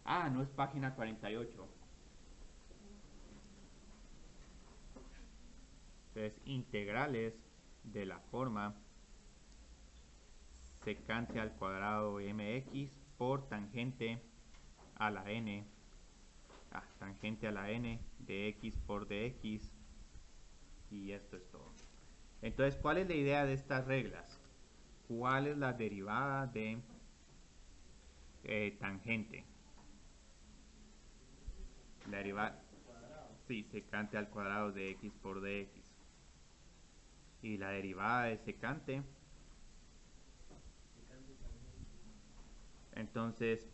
Ah, no es página 48. Entonces, integrales de la forma secante al cuadrado mx por tangente a la n, tangente a la n de x por dx, y esto es todo. Entonces, ¿cuál es la idea de estas reglas? ¿Cuál es la derivada de tangente? La derivada, sí, secante al cuadrado de x por dx. Y la derivada de secante, entonces,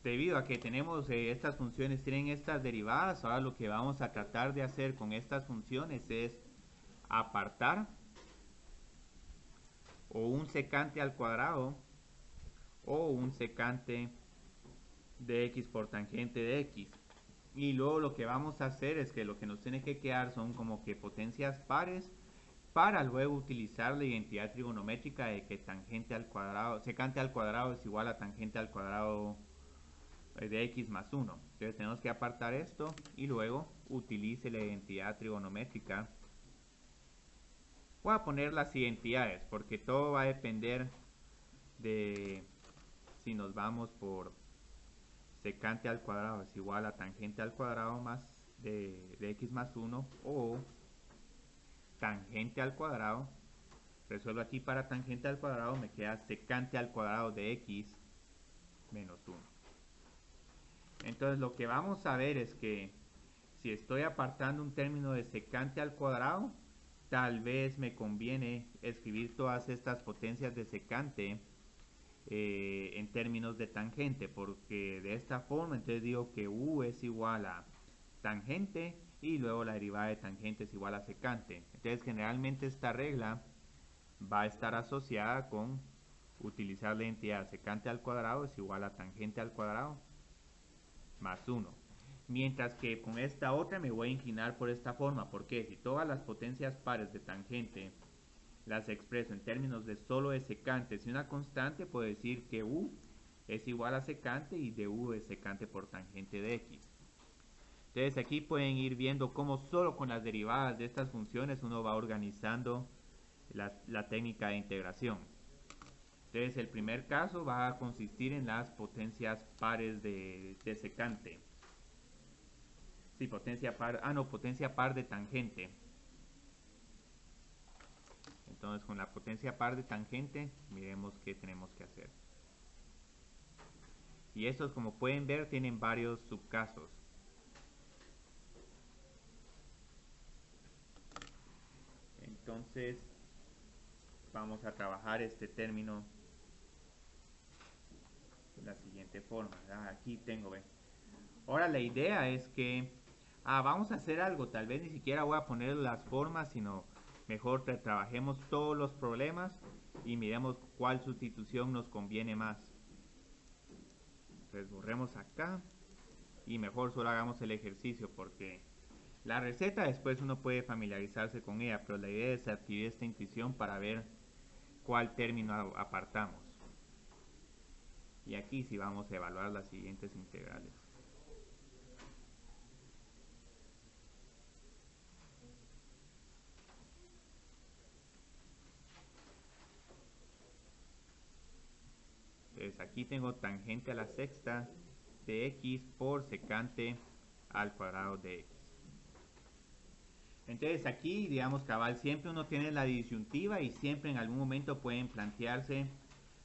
debido a que tenemos estas funciones, tienen estas derivadas, ahora lo que vamos a tratar de hacer con estas funciones es apartar o un secante al cuadrado o un secante de x por tangente de x. Y luego lo que vamos a hacer es que lo que nos tiene que quedar son como que potencias pares para luego utilizar la identidad trigonométrica de que tangente al cuadrado, secante al cuadrado es igual a tangente al cuadrado de x más 1. Entonces tenemos que apartar esto y luego utilice la identidad trigonométrica. Voy a poner las identidades porque todo va a depender de si nos vamos por secante al cuadrado es igual a tangente al cuadrado más de x más 1 o tangente al cuadrado. Resuelvo aquí para tangente al cuadrado, me queda secante al cuadrado de x menos 1. Entonces lo que vamos a ver es que si estoy apartando un término de secante al cuadrado, tal vez me conviene escribir todas estas potencias de secante en términos de tangente, porque de esta forma entonces digo que u es igual a tangente y luego la derivada de tangente es igual a secante. Entonces generalmente esta regla va a estar asociada con utilizar la identidad secante al cuadrado es igual a tangente al cuadrado más 1. Mientras que con esta otra me voy a inclinar por esta forma, porque si todas las potencias pares de tangente las expreso en términos de solo de secantes y una constante, puedo decir que u es igual a secante y du es secante por tangente de x. Entonces aquí pueden ir viendo cómo solo con las derivadas de estas funciones uno va organizando la técnica de integración. Entonces el primer caso va a consistir en las potencias pares de secante. Sí, potencia par, potencia par de tangente. Entonces con la potencia par de tangente, miremos qué tenemos que hacer. Y estos, como pueden ver, tienen varios subcasos. Entonces vamos a trabajar este término de la siguiente forma. Aquí tengo, ¿ve? Ahora la idea es que vamos a hacer algo, tal vez ni siquiera voy a poner las formas, sino mejor trabajemos todos los problemas y miremos cuál sustitución nos conviene más. Entonces borremos acá y mejor solo hagamos el ejercicio, porque la receta después uno puede familiarizarse con ella, pero la idea es adquirir esta intuición para ver cuál término apartamos. Y aquí sí vamos a evaluar las siguientes integrales. Entonces aquí tengo tangente a la sexta de x por secante al cuadrado de x. Entonces aquí, digamos, cabal, siempre uno tiene la disyuntiva y siempre en algún momento pueden plantearse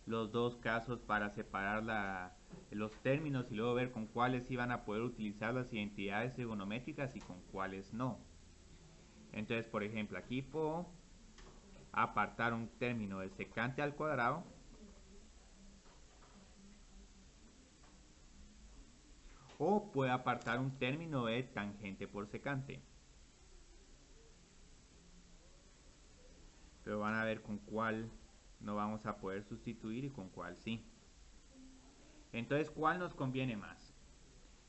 los dos casos para separar los términos y luego ver con cuáles iban a poder utilizar las identidades trigonométricas y con cuáles no. Entonces, por ejemplo, aquí puedo apartar un término de secante al cuadrado o puedo apartar un término de tangente por secante. Pero van a ver con cuál no vamos a poder sustituir y con cuál sí. Entonces, ¿cuál nos conviene más?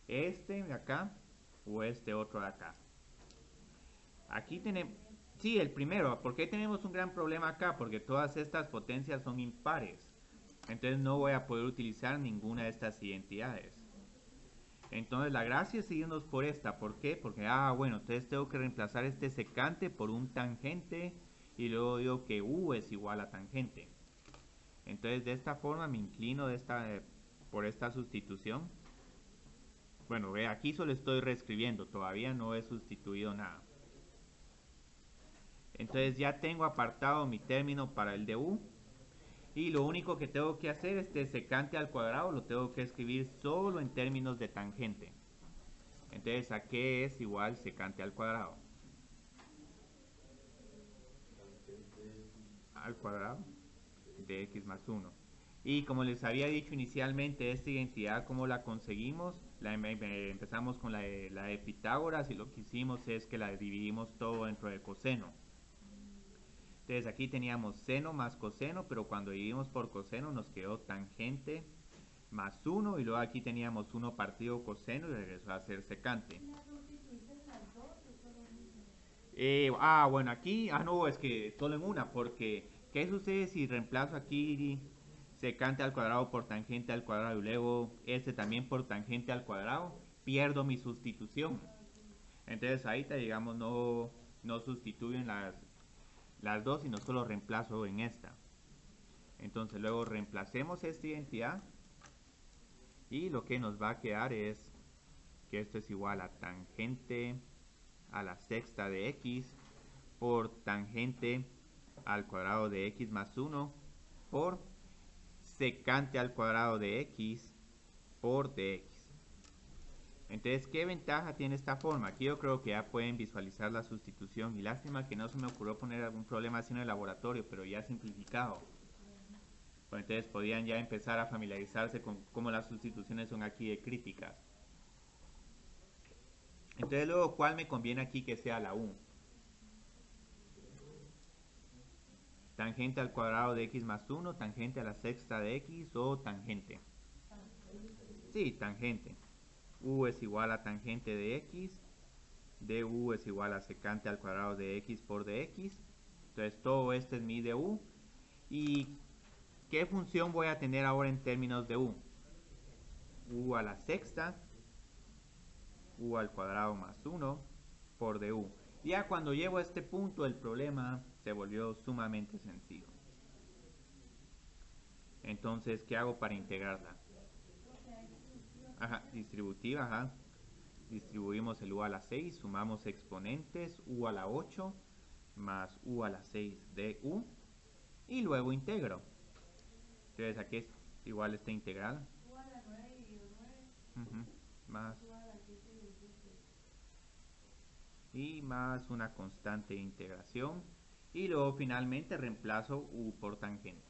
¿Este de acá o este otro de acá? Aquí tenemos, Sí, el primero. ¿Por qué tenemos un gran problema acá? Porque todas estas potencias son impares. Entonces no voy a poder utilizar ninguna de estas identidades. Entonces la gracia es irnos por esta. ¿Por qué? Porque, bueno, entonces tengo que reemplazar este secante por un tangente. Y luego digo que U es igual a tangente. Entonces de esta forma me inclino por esta sustitución. Bueno, ve, aquí solo estoy reescribiendo. Todavía no he sustituido nada. Entonces ya tengo apartado mi término para el de U. Y lo único que tengo que hacer, este secante al cuadrado, lo tengo que escribir solo en términos de tangente. Entonces, ¿a qué es igual secante al cuadrado? Al cuadrado de x más 1. Y como les había dicho inicialmente, esta identidad, ¿cómo la conseguimos? Empezamos con la de Pitágoras y lo que hicimos es que la dividimos todo dentro de coseno. Entonces aquí teníamos seno más coseno, pero cuando dividimos por coseno nos quedó tangente más 1 y luego aquí teníamos 1 partido coseno y regresó a ser secante. ¿Las sustituiste en las dos o solo en una? Bueno, aquí, no, es que solo en una, porque ¿qué sucede si reemplazo aquí secante al cuadrado por tangente al cuadrado y luego este también por tangente al cuadrado? Pierdo mi sustitución. Entonces ahí, digamos, no sustituyen las dos, sino solo reemplazo en esta. Entonces luego reemplacemos esta identidad y lo que nos va a quedar es que esto es igual a tangente a la sexta de x por tangente al cuadrado de x más 1 por secante al cuadrado de x por dx. Entonces, ¿qué ventaja tiene esta forma? Aquí yo creo que ya pueden visualizar la sustitución y lástima que no se me ocurrió poner algún problema así en el laboratorio, pero ya simplificado. Pues entonces podían ya empezar a familiarizarse con cómo las sustituciones son aquí de críticas. Entonces luego, ¿cuál me conviene aquí que sea la U? Tangente al cuadrado de x más 1, tangente a la sexta de x o tangente. Sí, tangente. U es igual a tangente de x, du es igual a secante al cuadrado de x por dx. Entonces todo esto es mi du. ¿Y qué función voy a tener ahora en términos de u? U a la sexta, u al cuadrado más 1 por du. Ya cuando llego a este punto el problema se volvió sumamente sencillo. Entonces, ¿qué hago para integrarla? Distributiva, distribuimos el u a la 6, sumamos exponentes, u a la 8 más u a la 6 de u y luego integro. Entonces aquí es igual esta integral. U a la 9 dividido 9. Más U a la 7 dividido 7. y más una constante de integración y luego finalmente reemplazo u por tangente.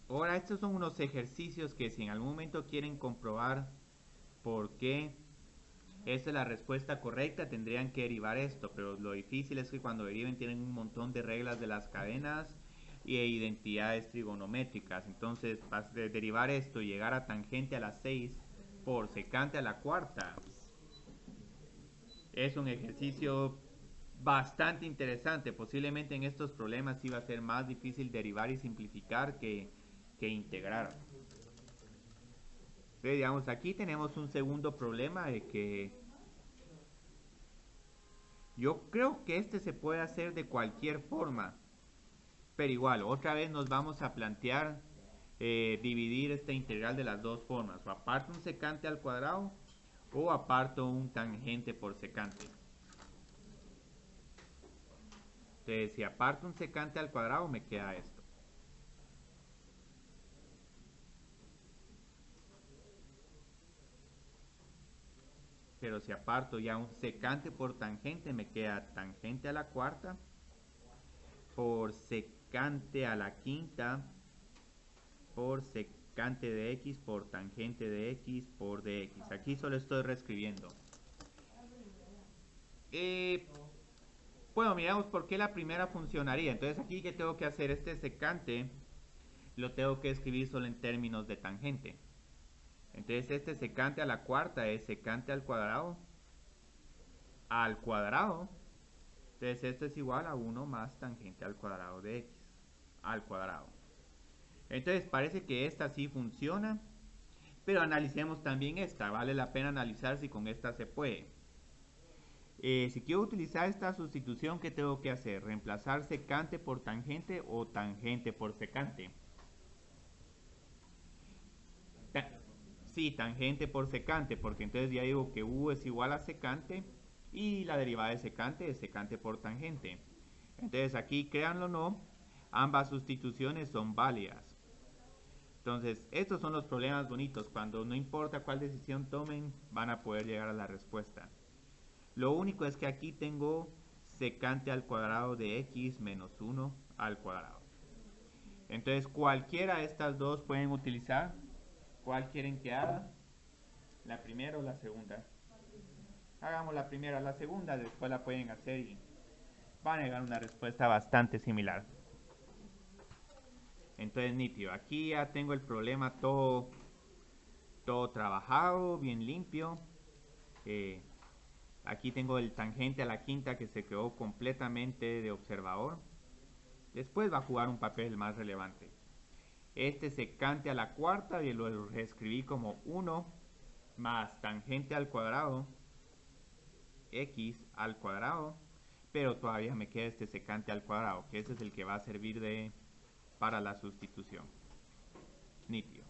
Ahora estos son unos ejercicios que si en algún momento quieren comprobar por qué esta es la respuesta correcta tendrían que derivar esto, pero lo difícil es que cuando deriven tienen un montón de reglas de las cadenas e identidades trigonométricas. Entonces de derivar esto y llegar a tangente a la 6 por secante a la cuarta es un ejercicio bastante interesante. Posiblemente en estos problemas sí va a ser más difícil derivar y simplificar que integrar. Entonces, digamos, aquí tenemos un segundo problema de que yo creo que este se puede hacer de cualquier forma, pero igual, otra vez nos vamos a plantear dividir esta integral de las dos formas, o aparto un secante al cuadrado o aparto un tangente por secante. Entonces, si aparto un secante al cuadrado me queda esto. Pero si aparto ya un secante por tangente me queda tangente a la cuarta por secante a la quinta por secante de x por tangente de x por dx. Aquí solo estoy reescribiendo. Bueno, miramos por qué la primera funcionaría. Entonces aquí, ¿qué tengo que hacer? Este secante lo tengo que escribir solo en términos de tangente. Entonces este secante a la cuarta es secante al cuadrado al cuadrado. Entonces esto es igual a 1 más tangente al cuadrado de x al cuadrado. Entonces parece que esta sí funciona, pero analicemos también esta. Vale la pena analizar si con esta se puede. Si quiero utilizar esta sustitución, ¿qué tengo que hacer? ¿Reemplazar secante por tangente o tangente por secante? Sí, tangente por secante, porque entonces ya digo que u es igual a secante y la derivada de secante es secante por tangente. Entonces aquí, créanlo o no, ambas sustituciones son válidas. Entonces, estos son los problemas bonitos. Cuando no importa cuál decisión tomen, van a poder llegar a la respuesta. Lo único es que aquí tengo secante al cuadrado de x menos 1 al cuadrado. Entonces, cualquiera de estas dos pueden utilizar. ¿Cuál quieren que haga? ¿La primera o la segunda? Hagamos la primera, la segunda, después la pueden hacer y van a llegar a una respuesta bastante similar. Entonces, nítido, aquí ya tengo el problema todo trabajado, bien limpio. Aquí tengo el tangente a la quinta que se quedó completamente de observador. Después va a jugar un papel más relevante. Este secante a la cuarta y lo reescribí como 1 más tangente al cuadrado x al cuadrado, pero todavía me queda este secante al cuadrado, que ese es el que va a servir para la sustitución. Nítido.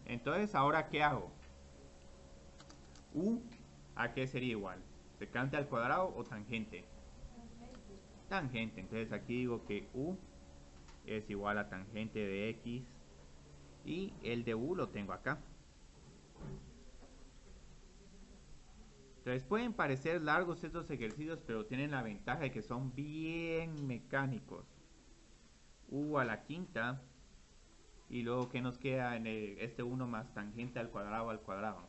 Entonces, ¿ahora qué hago? U, ¿a qué sería igual? ¿Secante al cuadrado o tangente? Tangente. Entonces aquí digo que u es igual a tangente de x y el de u lo tengo acá. Entonces pueden parecer largos estos ejercicios, pero tienen la ventaja de que son bien mecánicos. U a la quinta y luego ¿qué nos queda en este 1 más tangente al cuadrado al cuadrado?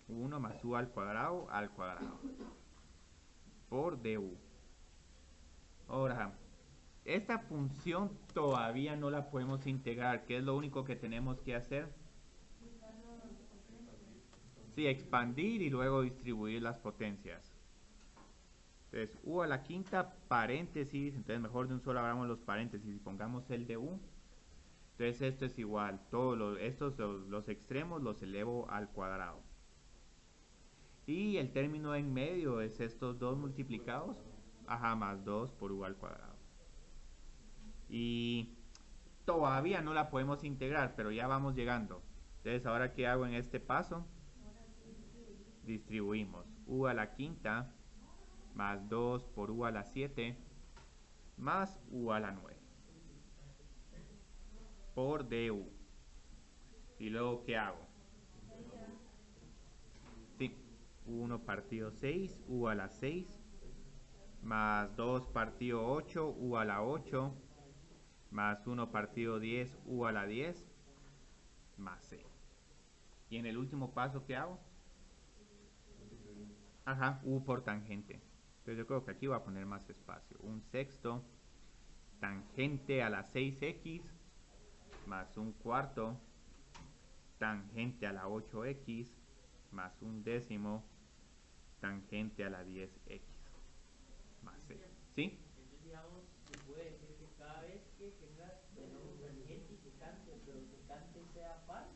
1 más u al cuadrado por du. Ahora, esta función todavía no la podemos integrar. ¿Qué es lo único que tenemos que hacer? Sí, expandir y luego distribuir las potencias. Entonces, u a la quinta, paréntesis. Entonces, mejor de un solo abramos los paréntesis y pongamos el de u. Entonces, esto es igual. Todos los extremos los elevo al cuadrado. Y el término en medio es estos dos multiplicados. Ajá, más 2 por u al cuadrado. Y todavía no la podemos integrar, pero ya vamos llegando. Entonces, ¿ahora qué hago en este paso? Distribuimos u a la quinta más 2 por u a la 7 más u a la 9 por du. ¿Y luego qué hago? Sí, 1 partido 6, u a la 6 más 2 partido 8, u a la 8 más 1 partido 10, u a la 10 más 6. Y en el último paso, ¿qué hago? Ajá, u por tangente. Entonces yo creo que aquí voy a poner más espacio. 1/6 tangente a la 6x más 1/4 tangente a la 8x más 1/10 tangente a la 10x más 6. ¿Sí? Entonces, digamos, se puede decir que cada vez que tengas tangente y secante, pero secante sea par,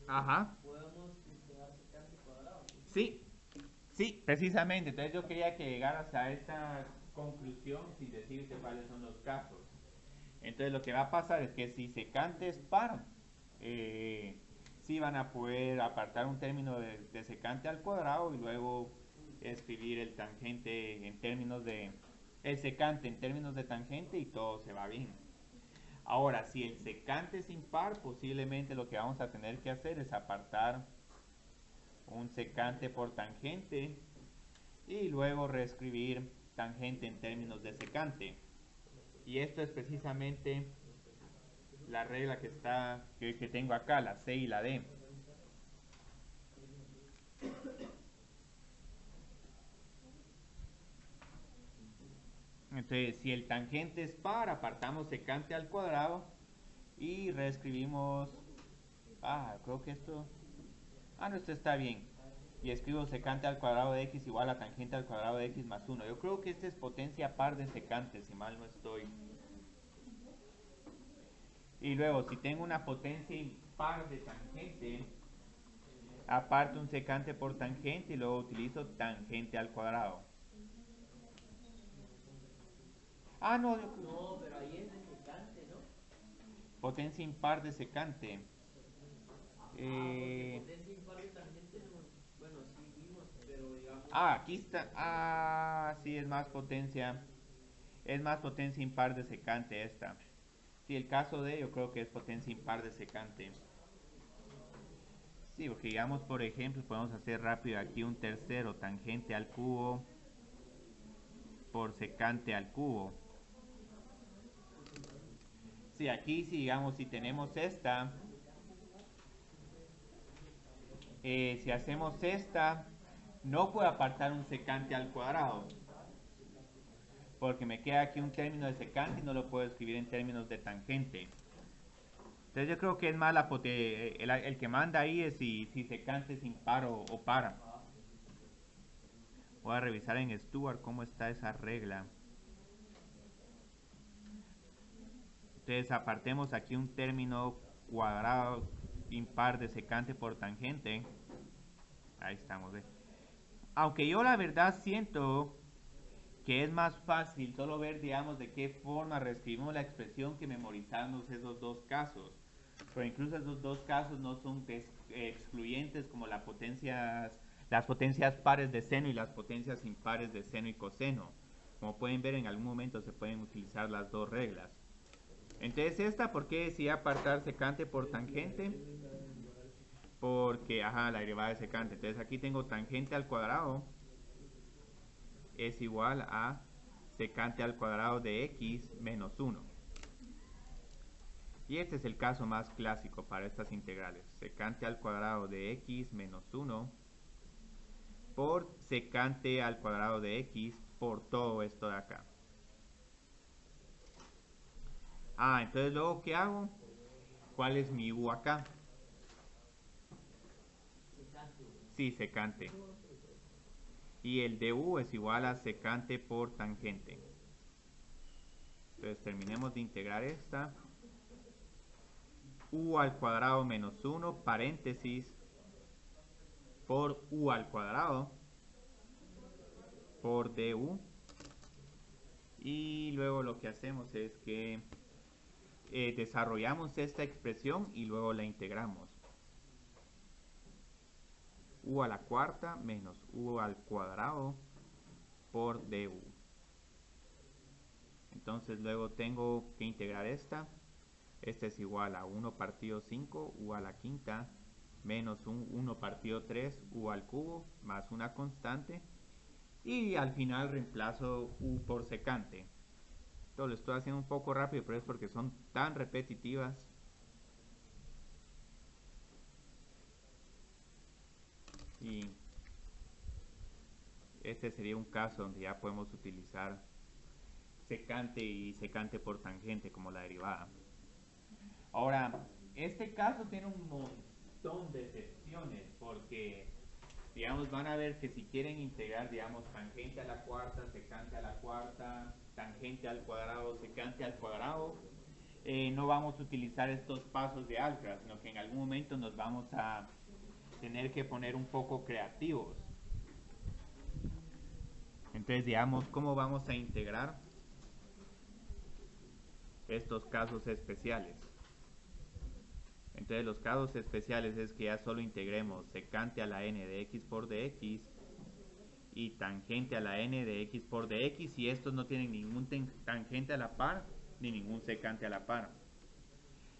Ajá. podemos integrar secante cuadrado. Sí. Sí, precisamente. Entonces yo quería que llegaras a esta conclusión sin decirte cuáles son los casos. Entonces lo que va a pasar es que si secante es par, sí van a poder apartar un término de secante al cuadrado y luego escribir el tangente en términos de el secante en términos de tangente y todo se va bien. Ahora, si el secante es impar, posiblemente lo que vamos a tener que hacer es apartar un secante por tangente y luego reescribir tangente en términos de secante. Y esto es precisamente la regla que tengo acá, la C y la D. Entonces, si el tangente es par, apartamos secante al cuadrado y reescribimos... creo que esto... no, esto está bien. y escribo secante al cuadrado de x igual a tangente al cuadrado de x más 1. Yo creo que esta es potencia par de secante, si mal no estoy. Y luego, si tengo una potencia impar de tangente, aparto un secante por tangente y luego utilizo tangente al cuadrado. Ah, no, No, pero ahí es de secante, ¿no? potencia impar de secante. Porque potencia impar de tangente, bueno, sí vimos, pero digamos... Aquí está. Sí, es más potencia. Es más potencia impar de secante esta. Sí, el caso de yo creo que es potencia impar de secante. Sí, porque digamos, por ejemplo, podemos hacer rápido aquí un tercero, tangente al cubo por secante al cubo. Sí, aquí sí, digamos, si tenemos esta, si hacemos esta, no puedo apartar un secante al cuadrado, porque me queda aquí un término de secante y no lo puedo escribir en términos de tangente. Entonces yo creo que es más el que manda ahí es si secante es impar o par. Voy a revisar en Stuart cómo está esa regla. Entonces apartemos aquí un término cuadrado impar de secante por tangente. Ahí estamos. Aunque yo la verdad siento que es más fácil solo ver, digamos, de qué forma reescribimos la expresión que memorizarnos esos dos casos. Pero incluso esos dos casos no son excluyentes como las potencias pares de seno y las potencias impares de seno y coseno. Como pueden ver, en algún momento se pueden utilizar las dos reglas. Entonces esta, ¿por qué decía apartar secante por tangente? Porque, la derivada de secante. Entonces aquí tengo tangente al cuadrado es igual a secante al cuadrado de x menos 1. Y este es el caso más clásico para estas integrales. Secante al cuadrado de x menos 1 por secante al cuadrado de x por todo esto de acá. Entonces luego, ¿qué hago? ¿Cuál es mi u acá? Secante. Sí, secante. Y el du es igual a secante por tangente. Entonces terminemos de integrar esta. U al cuadrado menos 1, paréntesis, por u al cuadrado, por du. Y luego lo que hacemos es que desarrollamos esta expresión y luego la integramos. U a la cuarta menos u al cuadrado por du. Entonces luego tengo que integrar esta. Esta es igual a 1 partido 5 u a la quinta menos un 1 partido 3 u al cubo más una constante. Y al final reemplazo u por secante. Esto lo estoy haciendo un poco rápido, pero es porque son tan repetitivas. Y este sería un caso donde ya podemos utilizar secante y secante por tangente como la derivada. Ahora, este caso tiene un montón de excepciones porque, digamos, van a ver que si quieren integrar, digamos, tangente a la cuarta, secante a la cuarta, tangente al cuadrado, secante al cuadrado, no vamos a utilizar estos pasos de álgebra, sino que en algún momento nos vamos a tener que poner un poco creativos. Entonces, digamos, ¿cómo vamos a integrar estos casos especiales? Entonces los casos especiales es que ya solo integremos secante a la n de x por dx y tangente a la n de x por dx, y estos no tienen ningún tangente a la par ni ningún secante a la par.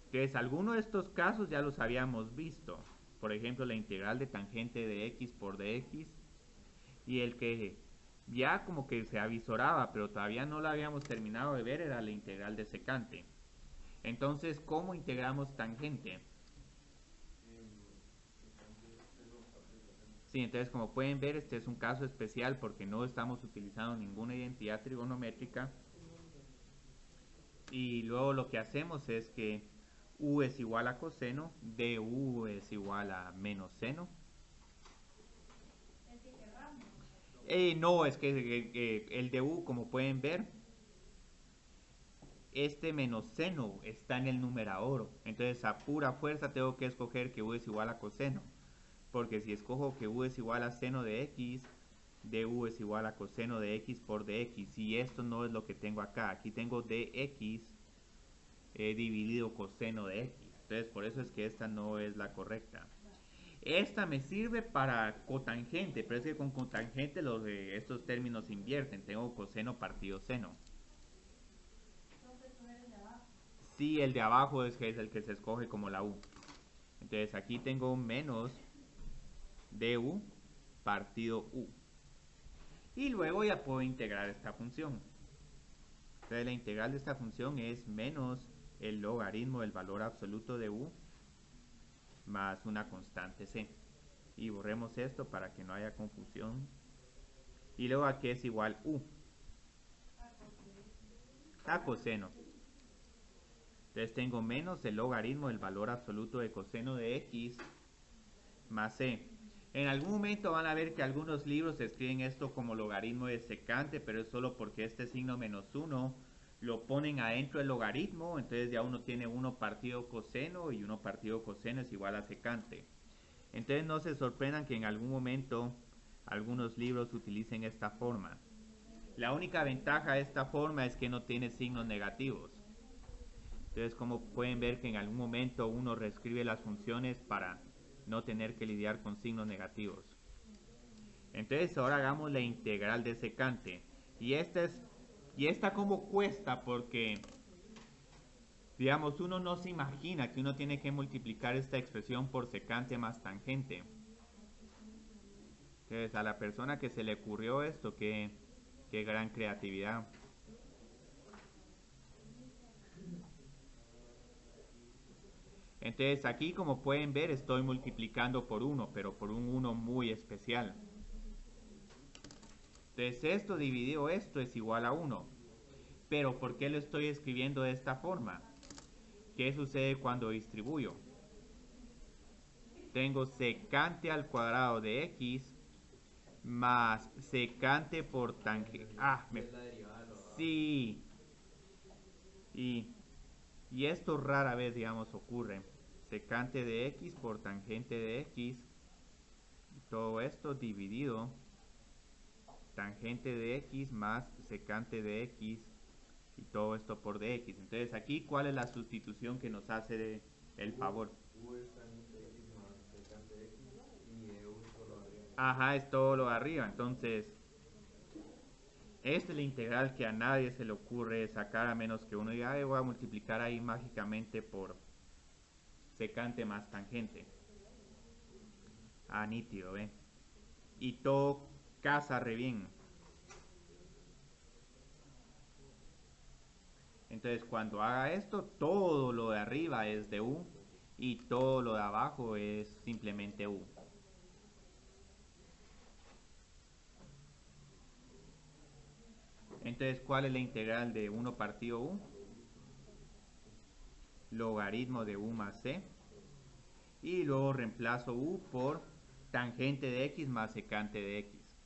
Entonces algunos de estos casos ya los habíamos visto. Por ejemplo, la integral de tangente de x por dx, y el que ya como que se avisoraba pero todavía no lo habíamos terminado de ver era la integral de secante. Entonces, ¿cómo integramos tangente? Sí, entonces como pueden ver, este es un caso especial porque no estamos utilizando ninguna identidad trigonométrica. Y luego lo que hacemos es que u es igual a coseno, du es igual a menos seno. No, es que el de u, como pueden ver, este menos seno está en el numerador. Entonces a pura fuerza tengo que escoger que u es igual a coseno. Porque si escojo que u es igual a seno de x, du es igual a coseno de x por dx. Y esto no es lo que tengo acá. Aquí tengo dx dividido coseno de x. Entonces por eso es que esta no es la correcta. Esta me sirve para cotangente, pero es que con cotangente estos términos se invierten. Tengo coseno partido seno. Sí, el de abajo es el que se escoge como la u. Entonces aquí tengo menos du partido u. Y luego ya puedo integrar esta función. Entonces la integral de esta función es menos el logaritmo del valor absoluto de u más una constante c. Y borremos esto para que no haya confusión. Y luego aquí es igual u a coseno. Entonces tengo menos el logaritmo del valor absoluto de coseno de x más c. En algún momento van a ver que algunos libros escriben esto como logaritmo de secante, pero es solo porque este signo menos 1 lo ponen adentro del logaritmo, entonces ya uno tiene 1 partido coseno y 1 partido coseno es igual a secante. Entonces no se sorprendan que en algún momento algunos libros utilicen esta forma. La única ventaja de esta forma es que no tiene signos negativos. Entonces, como pueden ver que en algún momento uno reescribe las funciones para no tener que lidiar con signos negativos. Entonces, ahora hagamos la integral de secante. Y esta como cuesta porque, digamos, uno no se imagina que uno tiene que multiplicar esta expresión por secante más tangente. Entonces, a la persona que se le ocurrió esto, qué gran creatividad. Entonces aquí, como pueden ver, estoy multiplicando por 1, pero por un 1 muy especial. Entonces esto dividido esto es igual a 1. Pero ¿por qué lo estoy escribiendo de esta forma? ¿Qué sucede cuando distribuyo? Tengo secante al cuadrado de x más secante por tangente. Sí. Y esto rara vez, digamos, ocurre. Secante de x por tangente de x. Todo esto dividido tangente de x más secante de x y todo esto por dx. Entonces aquí, ¿cuál es la sustitución que nos hace el favor? U es tangente de x más secante de x y u es todo lo de arriba. Ajá, es todo lo de arriba. Entonces, esta es la integral que a nadie se le ocurre sacar a menos que uno diga, voy a multiplicar ahí mágicamente por secante más tangente. Ah, nítido, ¿eh? Y todo casa re bien. Entonces cuando haga esto, todo lo de arriba es de u y todo lo de abajo es simplemente u. Entonces, ¿cuál es la integral de 1 partido u? Logaritmo de u más c. Y luego reemplazo u por tangente de x más secante de x.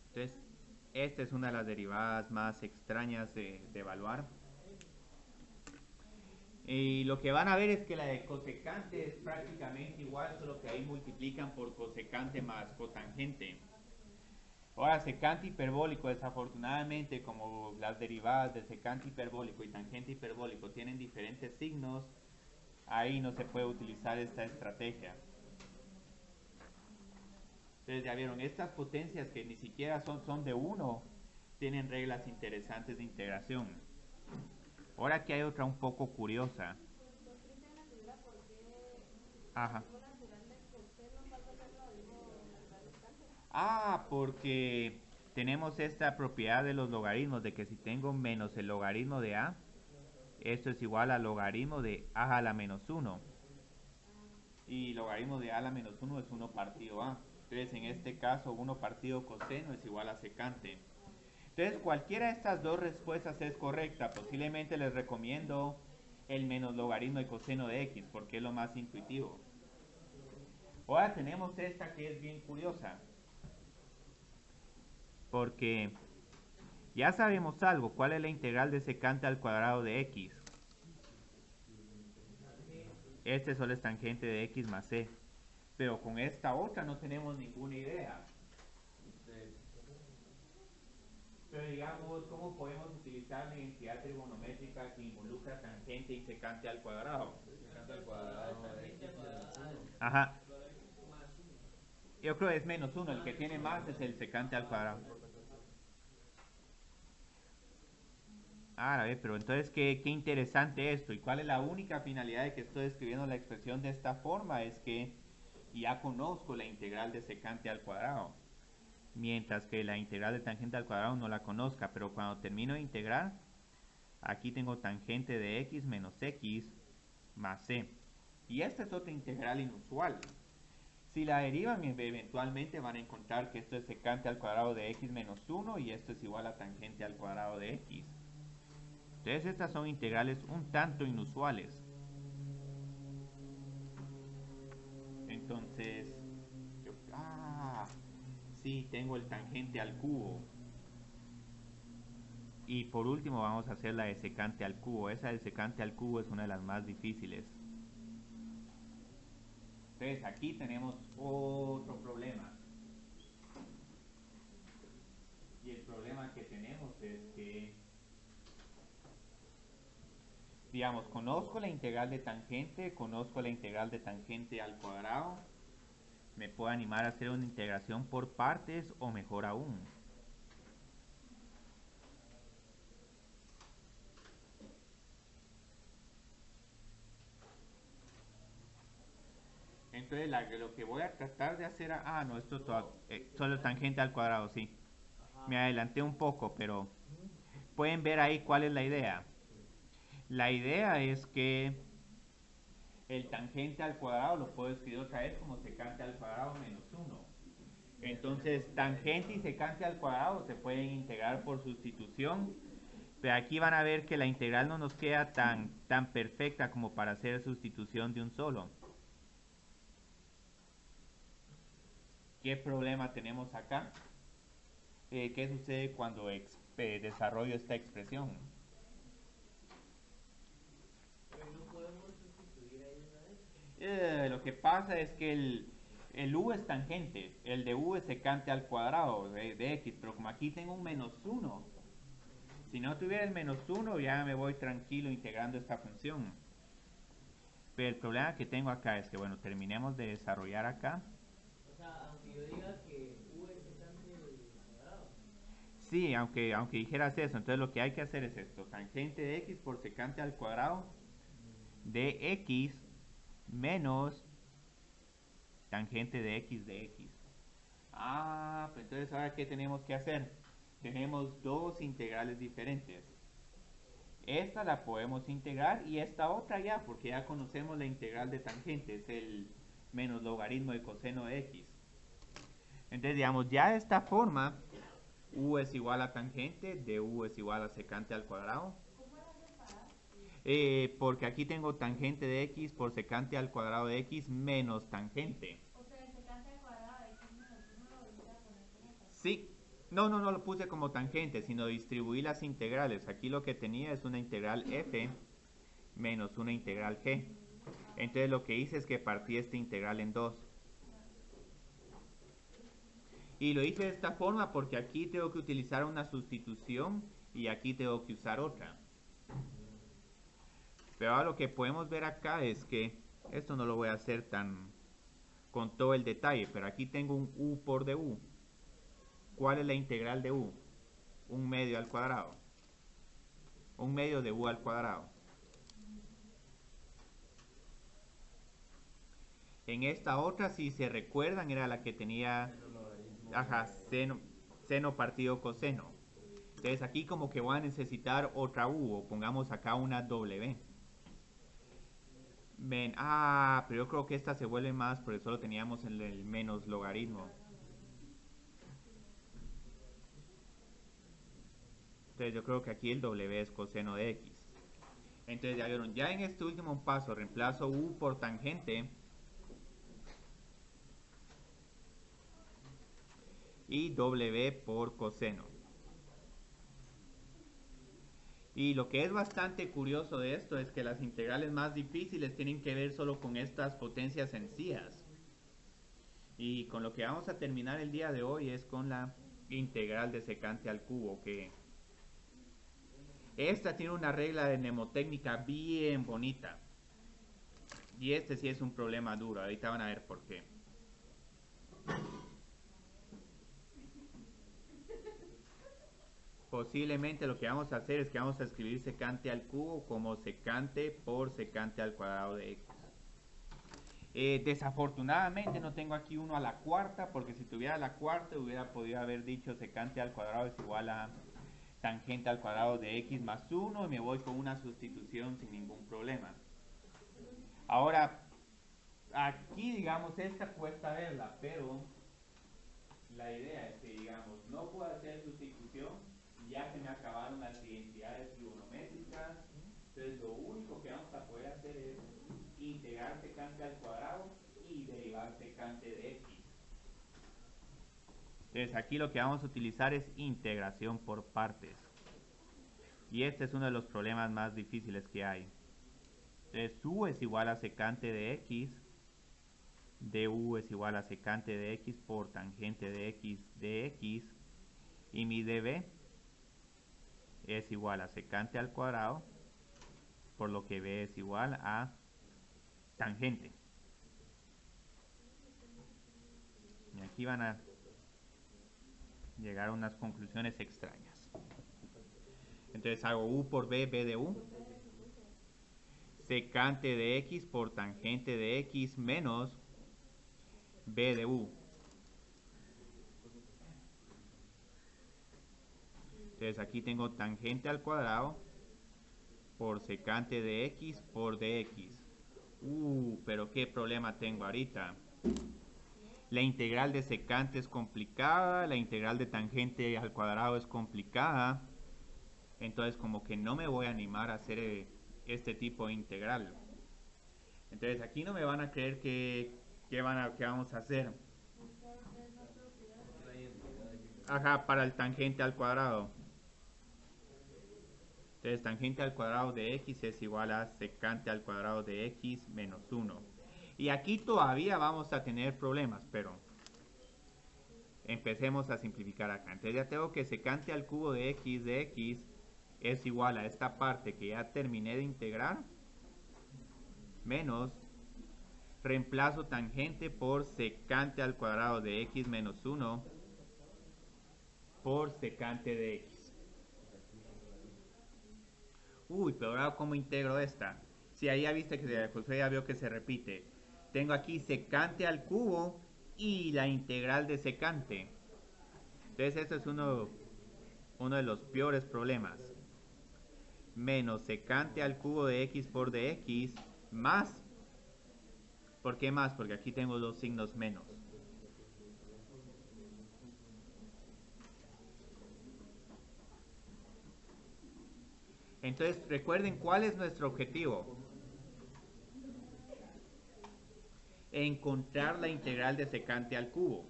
Entonces, esta es una de las derivadas más extrañas de evaluar. Y lo que van a ver es que la de cosecante es prácticamente igual, solo que ahí multiplican por cosecante más cotangente. Ahora, secante hiperbólico, desafortunadamente, como las derivadas de secante hiperbólico y tangente hiperbólico tienen diferentes signos, ahí no se puede utilizar esta estrategia. Entonces ya vieron, estas potencias que ni siquiera son de 1, tienen reglas interesantes de integración. Ahora aquí hay otra un poco curiosa. Ajá. Ah, porque tenemos esta propiedad de los logaritmos, de que si tengo menos el logaritmo de a, esto es igual al logaritmo de a la menos 1. Y logaritmo de a la menos 1 es 1 partido a. Entonces en este caso 1 partido coseno es igual a secante. Entonces, cualquiera de estas dos respuestas es correcta. Posiblemente les recomiendo el menos logaritmo de coseno de x, porque es lo más intuitivo. Ahora tenemos esta que es bien curiosa, porque ya sabemos algo. ¿Cuál es la integral de secante al cuadrado de x? Este solo es tangente de x más c. Pero con esta otra no tenemos ninguna idea. Pero digamos, ¿cómo podemos utilizar la identidad trigonométrica que involucra tangente y secante al cuadrado? Secante al cuadrado de x menos 1. Ajá. Yo creo que es menos 1. El que tiene más es el secante al cuadrado. A ver, pero entonces, ¿qué interesante esto? ¿Y cuál es la única finalidad de que estoy escribiendo la expresión de esta forma? Es que ya conozco la integral de secante al cuadrado, mientras que la integral de tangente al cuadrado no la conozca. Pero cuando termino de integrar, aquí tengo tangente de x menos x más c. Y esta es otra integral inusual. Si la derivan, eventualmente van a encontrar que esto es secante al cuadrado de x menos 1 y esto es igual a tangente al cuadrado de x. Entonces estas son integrales un tanto inusuales. Entonces, sí, tengo el tangente al cubo. Y por último vamos a hacer la de secante al cubo. Esa del secante al cubo es una de las más difíciles. Entonces aquí tenemos otro problema. Y el problema que tenemos es que, digamos, conozco la integral de tangente, conozco la integral de tangente al cuadrado. Me puedo animar a hacer una integración por partes o mejor aún. Entonces lo que voy a tratar de hacer... no, esto solo tangente al cuadrado, sí. Me adelanté un poco, pero pueden ver ahí cuál es la idea. La idea es que el tangente al cuadrado lo puedo escribir otra vez como secante al cuadrado menos 1. Entonces, tangente y secante al cuadrado se pueden integrar por sustitución. Pero aquí van a ver que la integral no nos queda tan perfecta como para hacer sustitución de un solo. ¿Qué problema tenemos acá? ¿Qué sucede cuando desarrollo esta expresión? Pero no podemos sustituir ahí una vez. Lo que pasa es que el u es tangente, el de u es secante al cuadrado de x, pero como aquí tengo un menos 1, si no tuviera el menos 1 ya me voy tranquilo integrando esta función. Pero el problema que tengo acá es que, bueno, terminemos de desarrollar acá. O sea, aunque yo diga que u es secante del cuadrado. Sí, aunque dijeras eso, entonces lo que hay que hacer es esto, tangente de x por secante al cuadrado de x menos tangente de x de x. Pues entonces ahora ¿qué tenemos que hacer? Tenemos dos integrales diferentes. Esta la podemos integrar y esta otra ya, porque ya conocemos la integral de tangente, es el menos logaritmo de coseno de x. Entonces, digamos, ya de esta forma, u es igual a tangente, de u es igual a secante al cuadrado. ¿Cómo era separar? Porque aquí tengo tangente de x por secante al cuadrado de x menos tangente. O sea, el secante al cuadrado de x menos 1 lo volví a poner con esta. Sí. No lo puse como tangente, sino distribuí las integrales. Aquí lo que tenía es una integral f menos una integral g. Entonces lo que hice es que partí esta integral en dos. Y lo hice de esta forma porque aquí tengo que utilizar una sustitución y aquí tengo que usar otra. Pero ahora lo que podemos ver acá es que esto no lo voy a hacer con todo el detalle, pero aquí tengo un u por du. ¿Cuál es la integral de u? Un medio al cuadrado. Un medio de u al cuadrado. En esta otra, si se recuerdan, era la que tenía seno partido coseno. Entonces aquí como que voy a necesitar otra u, o pongamos acá una w. Pero yo creo que esta se vuelve más, porque solo teníamos el menos logaritmo. Entonces yo creo que aquí el W es coseno de X. Entonces ya vieron, ya en este último paso reemplazo U por tangente y W por coseno. Y lo que es bastante curioso de esto es que las integrales más difíciles tienen que ver solo con estas potencias sencillas. Y con lo que vamos a terminar el día de hoy es con la integral de secante al cubo, que esta tiene una regla de mnemotécnica bien bonita. Y este sí es un problema duro, ahorita van a ver por qué. Posiblemente lo que vamos a hacer es que vamos a escribir secante al cubo como secante por secante al cuadrado de X. Desafortunadamente no tengo aquí 1 a la cuarta, porque si tuviera la cuarta hubiera podido haber dicho secante al cuadrado es igual a tangente al cuadrado de X más 1 y me voy con una sustitución sin ningún problema. Ahora, aquí digamos esta cuesta verla, pero la idea es que digamos no puedo hacer sustitución. Ya se me acabaron las identidades trigonométricas, entonces lo único que vamos a poder hacer es integrar secante al cuadrado y derivar secante de X. Entonces aquí lo que vamos a utilizar es integración por partes. Y este es uno de los problemas más difíciles que hay. Entonces U es igual a secante de X, du es igual a secante de X por tangente de X, y mi dB es igual a secante al cuadrado, por lo que B es igual a tangente. Y aquí van a llegar a unas conclusiones extrañas. Entonces hago U por B, B de U, secante de X por tangente de X menos B de U. Entonces aquí tengo tangente al cuadrado por secante de X por dx. Pero qué problema tengo ahorita. La integral de secante es complicada, la integral de tangente al cuadrado es complicada. Entonces como que no me voy a animar a hacer este tipo de integral. Entonces aquí no me van a creer qué vamos a hacer. Ajá, para el tangente al cuadrado. Entonces tangente al cuadrado de X es igual a secante al cuadrado de X menos 1. Y aquí todavía vamos a tener problemas, pero empecemos a simplificar acá. Entonces ya tengo que secante al cubo de X es igual a esta parte que ya terminé de integrar, menos reemplazo tangente por secante al cuadrado de X menos 1 por secante de X. Pero ahora ¿cómo integro esta? Si ahí ya viste que José ya vio que se repite. Tengo aquí secante al cubo y la integral de secante. Entonces este es uno de los peores problemas. Menos secante al cubo de X por dx más. ¿Por qué más? Porque aquí tengo los signos menos. Entonces, recuerden cuál es nuestro objetivo. Encontrar la integral de secante al cubo.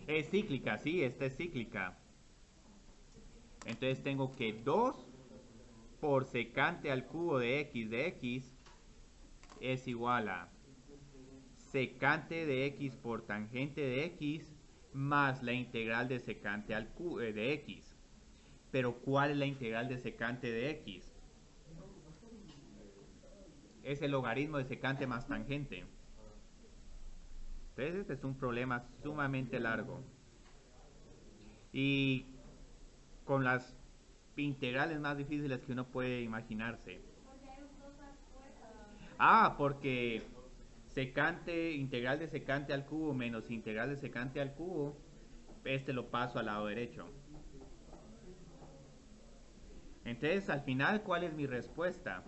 Es cíclica, sí, esta es cíclica. Entonces tengo que 2 por secante al cubo de X es igual a secante de X por tangente de X más la integral de secante al cubo de X. Pero ¿cuál es la integral de secante de X? Es el logaritmo de secante más tangente. Entonces este es un problema sumamente largo. Y con las integrales más difíciles que uno puede imaginarse. Porque integral de secante al cubo menos integral de secante al cubo, este lo paso al lado derecho. Entonces, al final, ¿cuál es mi respuesta?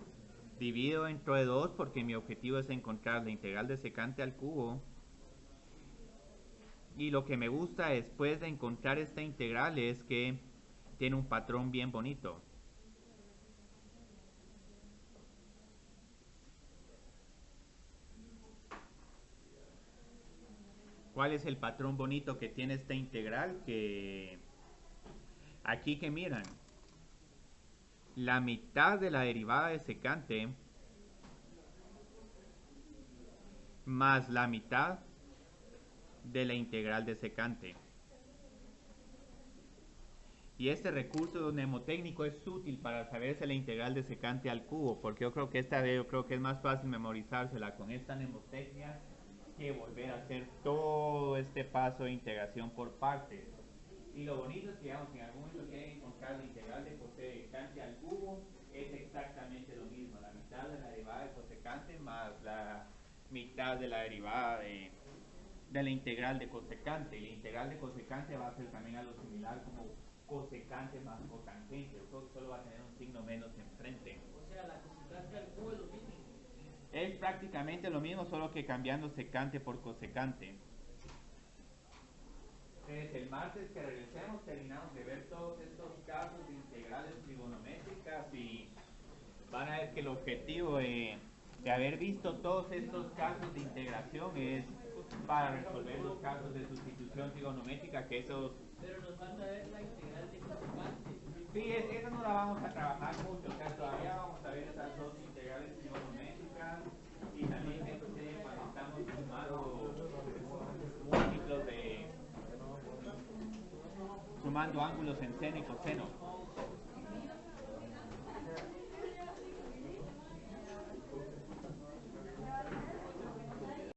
Divido entre 2 porque mi objetivo es encontrar la integral de secante al cubo. Y lo que me gusta después de encontrar esta integral es que tiene un patrón bien bonito. ¿Cuál es el patrón bonito que tiene esta integral? Que aquí que miran, la mitad de la derivada de secante más la mitad de la integral de secante. Y este recurso mnemotécnico es útil para saberse la integral de secante al cubo, porque yo creo que es más fácil memorizársela con esta mnemotecnia que volver a hacer todo este paso de integración por partes. Y lo bonito es que, digamos, si en algún momento quieren encontrar la integral de cosecante al cubo, es exactamente lo mismo, la mitad de la derivada de cosecante más la mitad de la derivada de la integral de cosecante. Y la integral de cosecante va a ser también algo similar como cosecante más cotangente. Yo creo que solo va a tener un signo menos enfrente. O sea, la cosecante al cubo es lo mismo. Es prácticamente lo mismo, solo que cambiando secante por cosecante. Entonces, el martes que regresemos terminamos de ver todos estos casos de integrales trigonométricas y van a ver que el objetivo de haber visto todos estos casos de integración es para resolver los casos de sustitución trigonométrica, que esos... Pero nos falta ver la integral de cosecante. Sí, esa no la vamos a trabajar mucho, o sea, todavía vamos a ver esas dos integrales trigonométricas y también eso cuando estamos sumando múltiplos de... sumando ángulos en seno y coseno.